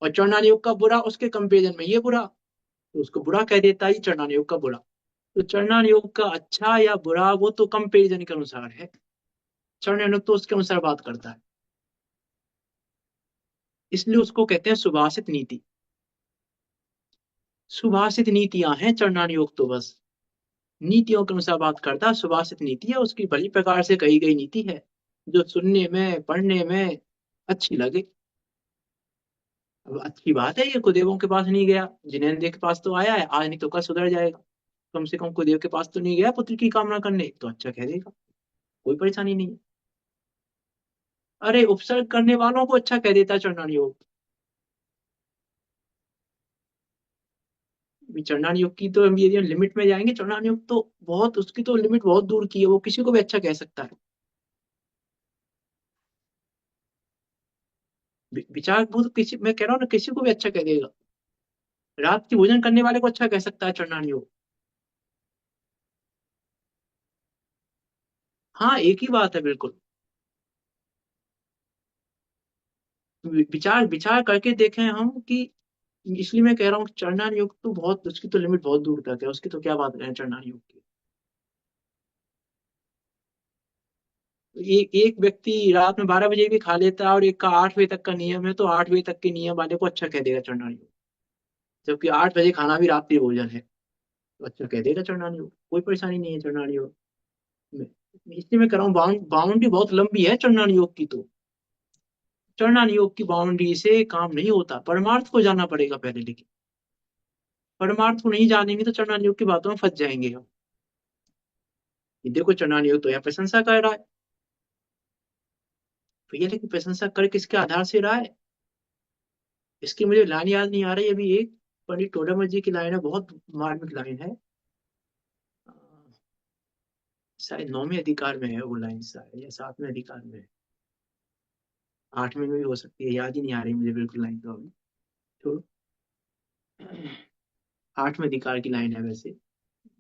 और चरणानुयोग का बुरा, उसके कंपेरिजन में ये बुरा, तो उसको बुरा कह देता है, ये चरणानुयोग का बुरा। तो चरणानुयोग का अच्छा या बुरा वो तो कंपेरिजन के अनुसार है, चरणानुयोग तो उसके अनुसार बात करता है, इसलिए उसको कहते हैं सुभाषित नीति। सुभाषित नीतियां हैं चरणानुयोग तो, बस नीतियों के अनुसार बात करता है, सुभाषित नीति है, उसकी भली प्रकार से कही गई नीति है, जो सुनने में पढ़ने में अच्छी लगे। अब अच्छी बात है, ये कुदेवों के पास नहीं गया, जिनेंद्र के पास तो आया है, आज नहीं तो कल सुधर जाएगा। कम से कम कुदेव के पास तो नहीं गया पुत्र की कामना करने, तो अच्छा कह देगा, कोई परेशानी नहीं है। अरे उपसर्ग करने वालों को अच्छा कह देता है चरणानुयोग। चरणानुयोग की तो हम यदि लिमिट में जाएंगे, चरणानुयोग तो बहुत, उसकी तो लिमिट बहुत दूर की है, वो किसी को भी अच्छा कह सकता है। विचार बुद्ध किसी, मैं कह रहा हूँ ना, किसी को भी अच्छा कह देगा, रात की भोजन करने वाले को अच्छा कह सकता है चरणानुयोग। हाँ एक ही बात है बिल्कुल। विचार विचार करके देखें हम कि, इसलिए मैं कह रहा हूँ चरणानुयोग तो बहुत, उसकी तो लिमिट बहुत दूर तक है, उसकी तो क्या बात करें चरणानुयोग की। एक व्यक्ति रात में 12 बजे भी खा लेता है, और एक का 8 बजे तक का नियम है, तो 8 बजे तक के नियम वाले को अच्छा कह देगा चरणानुयोग, जबकि 8 बजे खाना भी रात्रि भोजन है, तो अच्छा कह देगा चरणानुयोग, कोई परेशानी नहीं है चरणानुयोग में। इसलिए मैं कह रहा हूँ बाउंड्री बहुत लंबी है चरणानुयोग की तो, चरणानुयोग की बाउंड्री से काम नहीं होता, परमार्थ को जानना पड़ेगा पहले, लेकिन परमार्थ को नहीं जानेंगे तो चरणानुयोग की बातों में फंस जाएंगे हम। ये देखो चरणानुयोग तो यहाँ प्रशंसा कर रहा है भैया, लेकिन प्रशंसा कर किसके आधार से रहा है, इसकी मुझे लाइन याद नहीं आ रही अभी, एक पंडित टोडरमल जी की लाइन है, बहुत मार्मिक लाइन है, अ, शायद 9वें अधिकार में है वो लाइन, शायद या 7वें अधिकार में है, 8वें में भी हो सकती है, याद ही नहीं आ रही मुझे बिल्कुल लाइन तो अभी, तो 8वें अधिकार की लाइन है वैसे।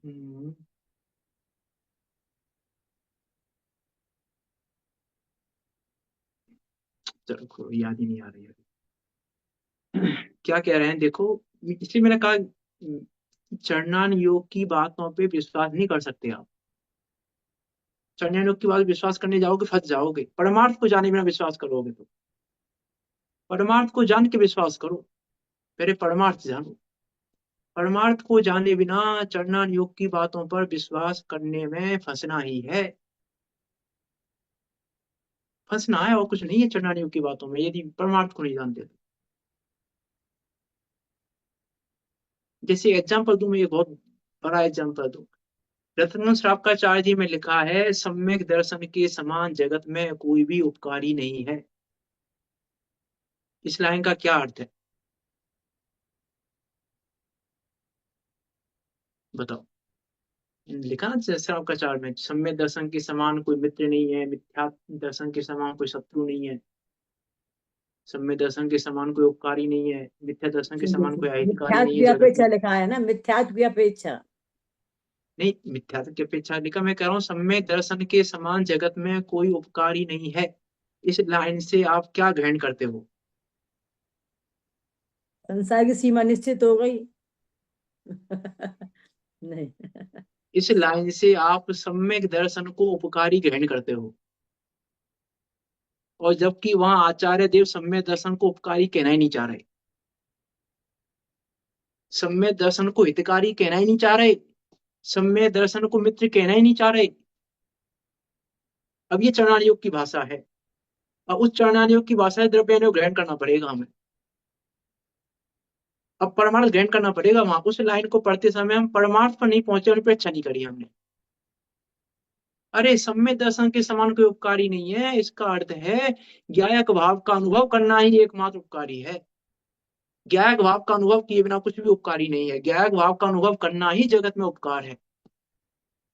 हम्म, चलो याद ही नहीं आ रही है। क्या कह रहे हैं देखो, इसलिए मैंने कहा चरणान योग की बातों पे विश्वास नहीं कर सकते आप, चरणान योग की बात विश्वास करने जाओगे फंस जाओगे, परमार्थ को जाने बिना विश्वास करोगे तो, परमार्थ को जान के विश्वास करो, पहले परमार्थ जानो, परमार्थ को जाने बिना चरणान योग की बातों पर विश्वास करने में फंसना ही है, फंसना है और कुछ नहीं है चरणान योग की बातों में, यदि परमार्थ को नहीं जानते तो। जैसे एग्जाम्पल दूं, मैं एक बहुत बड़ा एग्जाम्पल दूं, रत्नमन श्रावकाचार्य जी में लिखा है, सम्यक दर्शन के समान जगत में कोई भी उपकारी नहीं है। इस लाइन का क्या अर्थ है बताओ। लिखा ना श्रावकाचार्य में, सम्यक दर्शन के समान कोई मित्र नहीं है, मिथ्या दर्शन के समान कोई शत्रु नहीं है, सम्यक दर्शन के समान कोई उपकारी नहीं है, मिथ्या दर्शन के समान कोई अहितकारी नहीं मिथ्यात्व है की जगत अपेक्षा में। लिखा है ना, मिथ्यात्व की अपेक्षा। नहीं, मिथ्या की अपेक्षा लिखा, मैं कह रहा हूँ सम्यक दर्शन के समान जगत में कोई उपकारी नहीं है, इस लाइन से आप क्या ग्रहण करते हो। संसार की सीमा निश्चित हो गई। नहीं। इस लाइन से आप सम्यक दर्शन को उपकारी ग्रहण करते हो, और जबकि वहां आचार्य देव सम्यक दर्शन को उपकारी कहना ही नहीं चाह रहे, सम्यक दर्शन को हितकारी कहना ही नहीं चाह रहे, सम्यक दर्शन को मित्र कहना ही नहीं चाह रहे। अब ये चरणायुग की भाषा है, अब उस चरणायुग की भाषा है, द्रव्य ग्रहण करना पड़ेगा हमें, अब परमार्थ ग्रहण करना पड़ेगा, वहां उस लाइन को पढ़ते समय हम परमार्थ पर नहीं पहुंचे, उन पर अच्छा नहीं करी हमने। अरे सम्यक दर्शन के समान कोई उपकारी नहीं है, इसका अर्थ है ज्ञायक भाव का अनुभव करना ही एकमात्र उपकारी है, ज्ञायक भाव का अनुभव किए बिना कुछ भी उपकारी नहीं है, ज्ञायक भाव का अनुभव करना ही जगत में उपकार है,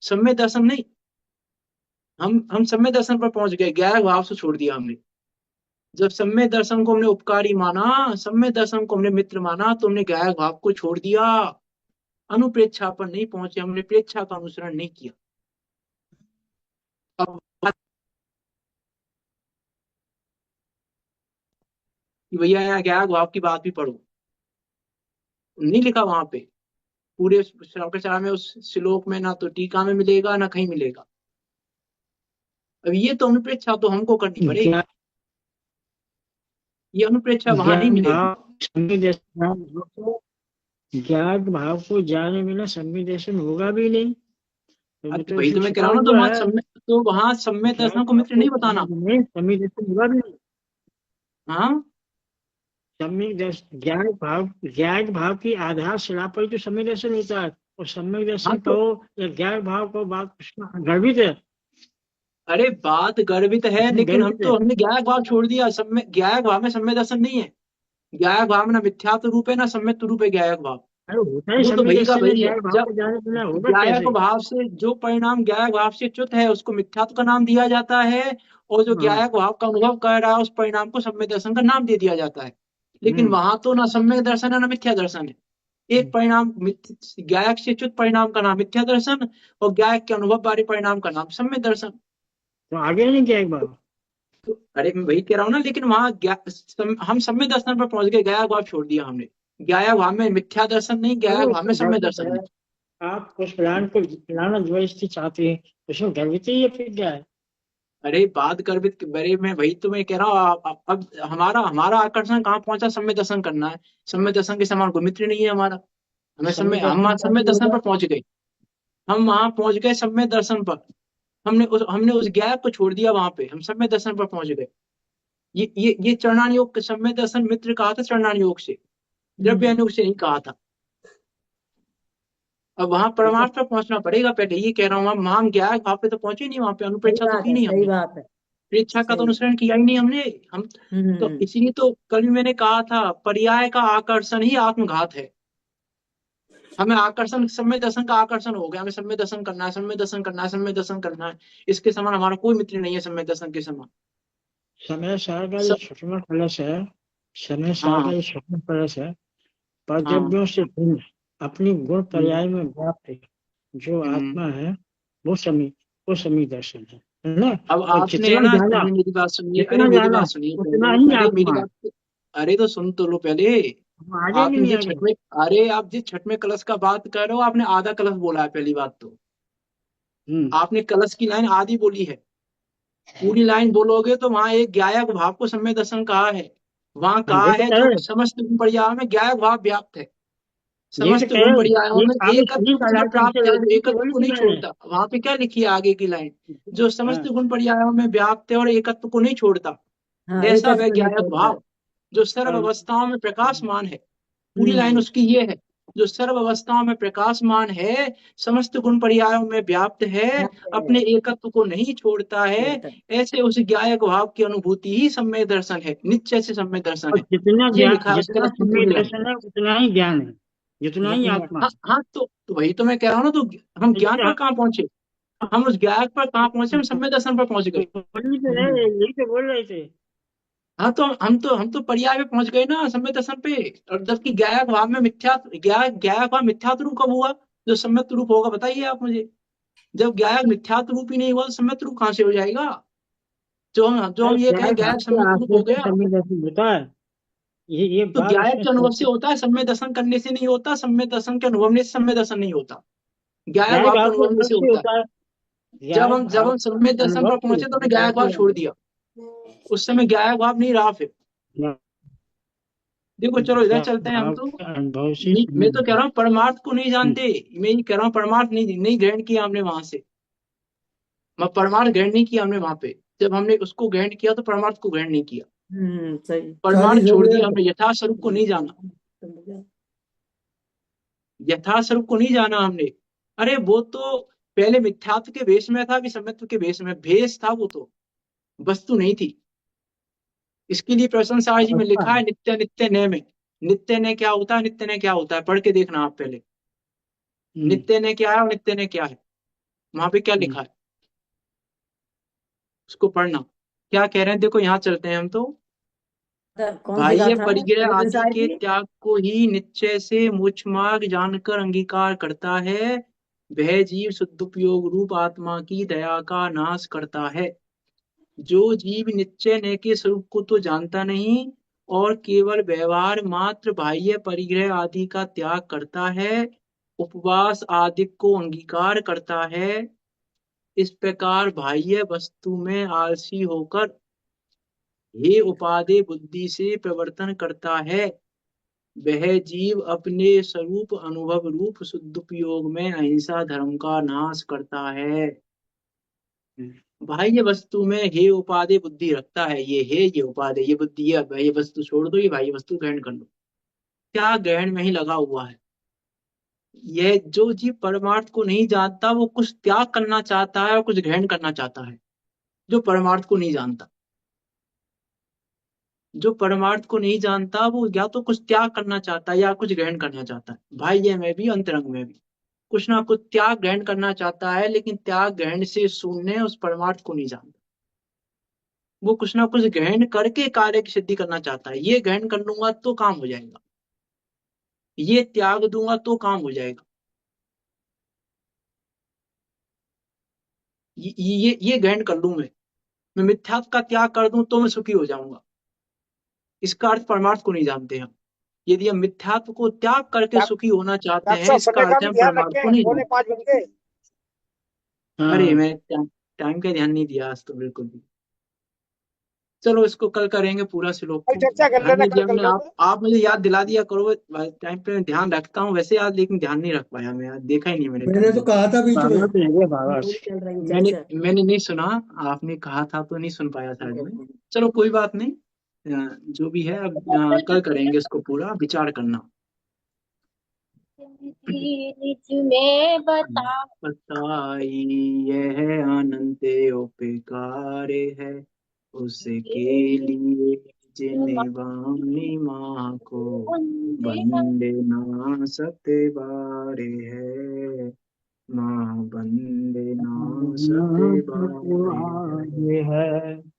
सम्यक दर्शन नहीं। हम सम्यक दर्शन पर पहुंच गए, ज्ञायक भाव से छोड़ दिया हमने, जब सम्यक दर्शन को हमने उपकारी माना, सम्यक दर्शन को हमने मित्र माना, तो हमने गायक भाव को छोड़ दिया, अनुप्रेक्षा पर नहीं पहुंचे, हमने प्रेक्षा का अनुसरण नहीं किया। अब कि भैया यहाँ गायक भाव की बात भी पढ़ो, नहीं लिखा वहां पे पूरे श्रवणाचार्य में, उस श्लोक में ना तो टीका में मिलेगा ना कहीं मिलेगा। अब ये तो अनुप्रेक्षा तो हमको करनी पड़ेगी, ज्ञान ये अनुप्रेक्षा वहां नहीं ज्ञान मिलेगी। भाव सम्यक ज्ञान भाव को जाने बिना सम्यक दर्शन होगा भी नहीं। तो मैं तो वही तो इसमें मैं कह छिपा रहा हूँ ना, हुआ है। तो वहां सम्यक ज्ञान दर्शन को भाव मित्र नहीं को बताना। जाने बिना सम्यक दर्शन होगा भी नहीं। हाँ, सम्यक दर्शन ज्ञान भाव की आधारशिला पर तो सम्यक दर्शन होता है। और सम्यक हाँ दर्शन तो कहो या ज्ञान भाव को, बात उसमें गर्भित है, अरे बात गर्वित है, उसमें लेकिन गर्भित है। हमने गायक भाव छोड़ दिया। गायक भाव में सम्यक दर्शन नहीं है। गायक भाव में ना मिथ्यात्व रूप है ना सम्यक रूप है गायक भाव। अरे होता ही वो तो सम्यक वही का दर्शन है, वही है। ज्ञान भाव जब को जाने बिना होगा गायक कैसे? भाव से जो परिणाम गायक भाव से च्युत है उसको मिथ्यात्व का नाम दिया जाता है, और जो हाँ। गायक भाव का अनुभव कर रहा है उस परिणाम को सम्यक दर्शन का नाम दे दिया जाता है। लेकिन हम्म। वहां तो ना सम्यक दर्शन है ना मिथ्या दर्शन है। एक परिणाम गायक से च्युत परिणाम का नाम मिथ्या दर्शन, और गायक के अनुभव बारे परिणाम का नाम सम्यक दर्शन। तो आगे नहीं ज्ञान भाव। तो अरे मैं वही कह रहा हूँ ना, लेकिन वहां हम सम्यक दर्शन पर पहुंच गए, गायक भाव छोड़ दिया हमने। गायक भाव में मिथ्या दर्शन नहीं, अरे गायक भाव में उसमें सम्यक गर्भित दर्शन है। नहीं। आप उस प्लान को जितना जबरदस्ती चाहते हैं, उसमें गर्भित ही है, फिर क्या है? अरे बात गर्भित बड़े में वही तो मैं कह रहा हूँ। अब हमारा हमारा आकर्षण कहाँ पहुंचा, सम्यक दर्शन करना है। सम्यक दर्शन के समान कोई मित्र नहीं है हमारा। सम्यक हम दर्शन वहाँ का सम्यक भी दर्शन होगा। पर पहुंच गए। हम वहां पहुंच गए सम्यक दर्शन पर। हमने उस गैप को छोड़ दिया, वहां पे हम सम्यक दर्शन पर पहुंच गए। ये चरणान योग सम्यक दर्शन मित्र कहा था, चरणान योग से, द्रव्य योग से नहीं कहा था। अब वहां ये तो परमार्थ पर पहुंचना पड़ेगा पहले, ये कह रहा हूँ। हम ज्ञान भाव पे तो पहुंचे नहीं, वहां पे सही अनुप्रेक्षा तो बात की है, नहीं सही हमने, बात है। प्रेक्षा का तो सही। अनुसरण किया ही नहीं हमने। हम तो हम्म। इसीलिए तो कल भी मैंने कहा था, पर्याय का आकर्षण ही आत्मघात है। हमें आकर्षण, सम्यक दर्शन का आकर्षण हो गया, हमें सम्यक दर्शन करना है, सम्यक दर्शन करना है, सम्यक दर्शन करना है। इसके समान हमारा कोई मित्र नहीं है सम्यक दर्शन के समान। समय सार का जो सब। सूक्ष्म कलश है, समय सार का हाँ जो सूक्ष्म कलश है, हाँ। परद्रव्यों से भिन्न अपनी गुण हम्म पर्याय में व्याप्त जो हम्म। आत्मा है, वो समी दर्शन है ना? अब और आपने है ना, नहीं मेरी बात सुनिए, अरे जितना मेरी जाना बात सुनिए उतना पहले, ही अरे मेरी आत्मा है। बात, अरे तो सुन तो लो पहले। हम आगे भी आपने नहीं जिस आगे। छठ में, अरे आप जिस छठ में कलश का बात कर रहे हो, आपने आधा कलश बोला है पहली बात तो। हम्म। आपने कलश की लाइन आधी बोली है। पूरी लाइन बोलोगे तो वहां एक गायक भाव को सम्य दर्शन कहा है। वहां हम कहा वही तो है कह जो रहे हैं। समस्त गुण पर्याय में गायक भाव व्याप्त है। यही तो समस्त कह गुण रहे हैं। पर्यायों ये में आगे सही एकत्व को जो लाइन पीछे प्राप्त है, लाइन जो पीछे एकत्व वही को तो नहीं कह रहे हैं। छोड़ता, वहां पे क्या लिखी है आगे की लाइन, जो समस्त हाँ। गुण पर्यायों में व्याप्त है और एकत्व को नहीं छोड़ता, हाँ, एक ऐसा वह को नहीं गायक छोड़ता है। भाव जो सर्व और अवस्थाओं में प्रकाशमान है। पूरी लाइन हम्म। उसकी ये है, जो सर्व अवस्थाओं में प्रकाशमान है, समस्त गुण पर्यायों में व्याप्त है, व्याप्त है। अपने एकत्व को नहीं छोड़ता है, छोड़ता है। ऐसे उस गायक भाव की अनुभूति ही सम्यक दर्शन है, निश्चय से सम्यक दर्शन और है। जितना ये ज्ञान, लिखा है उस जितना कलश की सम्यक पूरी लाइन। दर्शन है उतना ही ज्ञान है, जितना ही जितना। आत्मा हाँ है। हाँ, तो वही तो मैं कह रहा हूँ ना, तो हम ज्ञान इसलिए पर कहाँ पहुंचे, हम उस गायक पर कहाँ पहुंचे, हम सम्यक दर्शन पर पहुंच गए। बोल तो रहे, हम्म। यही तो बोल रहे थे। हाँ तो हम तो पर्याय पे पहुंच गए ना, सम्यक दर्शन पे। और जबकि गायक भाव में मिथ्या, गायक भाव मिथ्यात्व रूप कब हुआ, जो सम्यक रूप होगा बताइए आप मुझे। जब गायक मिथ्यात्व रूप ही नहीं हुआ तो सम्यक रूप कहाँ से हो जाएगा। जो हम अरे ये ज्ञान कहें भाव गायक के सम्यक रूप आश्रय हो से गया, सम्यक दर्शन होता है। ये तो बात गायक उसमें के अनुभव से समझ। होता है, सम्यक दर्शन करने से नहीं होता। सम्यक दर्शन के अनुभव से सम्यक दर्शन नहीं होता, गायक ज्ञान भाव के भाव के अनुभव अनुभव से से होता है। होता है। जब ज्ञान हम जब भाव हम के सम्यक दर्शन अनुभव पर से पहुंचे तो होता हमने है, गायक भाव बाकी छोड़ दिया। उस समय गायक भाव नहीं रहा फिर। देखो चलो इधर ज्ञान चलते हैं हम भाव तो। के अनुभव से नहीं, मैं सम्यक तो कह रहा हूँ दर्शन। परमार्थ को नहीं हम्म। जानते। मैं ये कह रहा हूँ परमार्थ नहीं नहीं ग्रहण किया हमने वहां से। मैं परमार्थ ग्रहण नहीं किया हमने वहां पे। जब हमने उसको ग्रहण किया तो परमार्थ को ग्रहण नहीं किया। सही। परमार्थ 40 हो छोड़ गया। दिया हमने, यथा स्वरूप को नहीं जाना। यथा स्वरूप को नहीं जाना हमने। अरे वो तो पहले मिथ्यात्व के भेष में था कि सम्यत्व के भेष में, भेष था वो तो, वस्तु नहीं थी। इसके लिए प्रश्न सार जी में अवस्था लिखा है। है नित्य नित्य नय में। नित्य ने क्या होता है, नित्य ने क्या होता है, पढ़ के देखना आप पहले। हम्म। नित्य ने क्या है और नित्य ने क्या है, वहां पे क्या हम्म। लिखा है, उसको पढ़ना। क्या कह रहे हैं देखो, यहाँ चलते हैं हम तो। कौन सी बाह्य गाथा? परिग्रह बड़े आदि संसार के की? त्याग को ही निश्चय से मोक्ष मार्ग जानकर अंगीकार करता है, वह जीव सदुपयोग रूप आत्मा की दया का नाश करता है। जो जीव निश्चय न के स्वरूप को तो जानता नहीं और केवल व्यवहार मात्र बाह्य परिग्रह आदि का त्याग करता है, उपवास आदि को अंगीकार करता है, इस प्रकार बाह्य वस्तु में आलसी होकर हे उपादेय बुद्धि से प्रवर्तन करता है, वह जीव अपने स्वरूप अनुभव रूप शुद्धोपयोग में अहिंसा धर्म का नाश करता है। बाह्य वस्तु में हे उपादेय बुद्धि रखता है, ये उपादेय, ये बुद्धि, ये बाह्य वस्तु छोड़ दो, ये बाह्य वस्तु ग्रहण कर लो, क्या ग्रहण में ही लगा हुआ है। यह जो जीव परमार्थ को नहीं जानता वो कुछ त्याग करना चाहता है और कुछ ग्रहण करना चाहता है। जो परमार्थ को नहीं जानता, जो परमार्थ को नहीं जानता वो या तो कुछ त्याग करना चाहता है या कुछ ग्रहण करना चाहता है। बाह्य में भी अंतरंग में भी कुछ ना कुछ त्याग ग्रहण करना चाहता है, लेकिन त्याग ग्रहण से शून्य उस परमार्थ को नहीं जानता। वो कुछ ना कुछ ग्रहण करके कार्य की सिद्धि करना चाहता है। ये ग्रहण कर लूंगा तो काम हो जाएगा, ये त्याग दूंगा तो काम हो जाएगा, ये ग्रहण कर लूं मैं मिथ्यात्व का त्याग कर दूं तो मैं सुखी हो जाऊंगा। इसका अर्थ परमार्थ को नहीं जानते हम। यदि हम मिथ्यात्व को त्याग करके सुखी होना चाहते डॉक्टर हैं, साहब इसका समय का अर्थ है भी हम ध्यान परमार्थ को रखें, नहीं पौने जानते। 5 बज गए। अरे हाँ। मैं टाइम का ध्यान नहीं दिया आज तो बिल्कुल भी। चलो इसको कल करेंगे पूरा श्लोक कल को। चर्चा कर ध्यान लेना, नहीं कल दिया कर मैंने, लेंगे। आप मुझे याद दिला दिया करो। टाइम पे मैं ध्यान रखता हूँ वैसे याद, लेकिन ध्यान नहीं रख पाया मैं, याद देखा ही नहीं मैंने मैंने टाइम तो बिल्कुल। कहा था बीच में। भागवत है भागवत। बहुत चल रही है मैंने चर्चा। मैंने नहीं सुना, आपने कहा था तो नहीं सुन पाया शायद मैं। चलो कोई बात नहीं, जो भी है अब तो कल कल चलेंगे। करेंगे इसको पूरा विचार करना। निज में बता। बताई यह अनंत उपकार है, उसके लिए जिन वाणी माँ को वंदे ना सत बारे है, माँ वंदे ना सत बारे है। ये है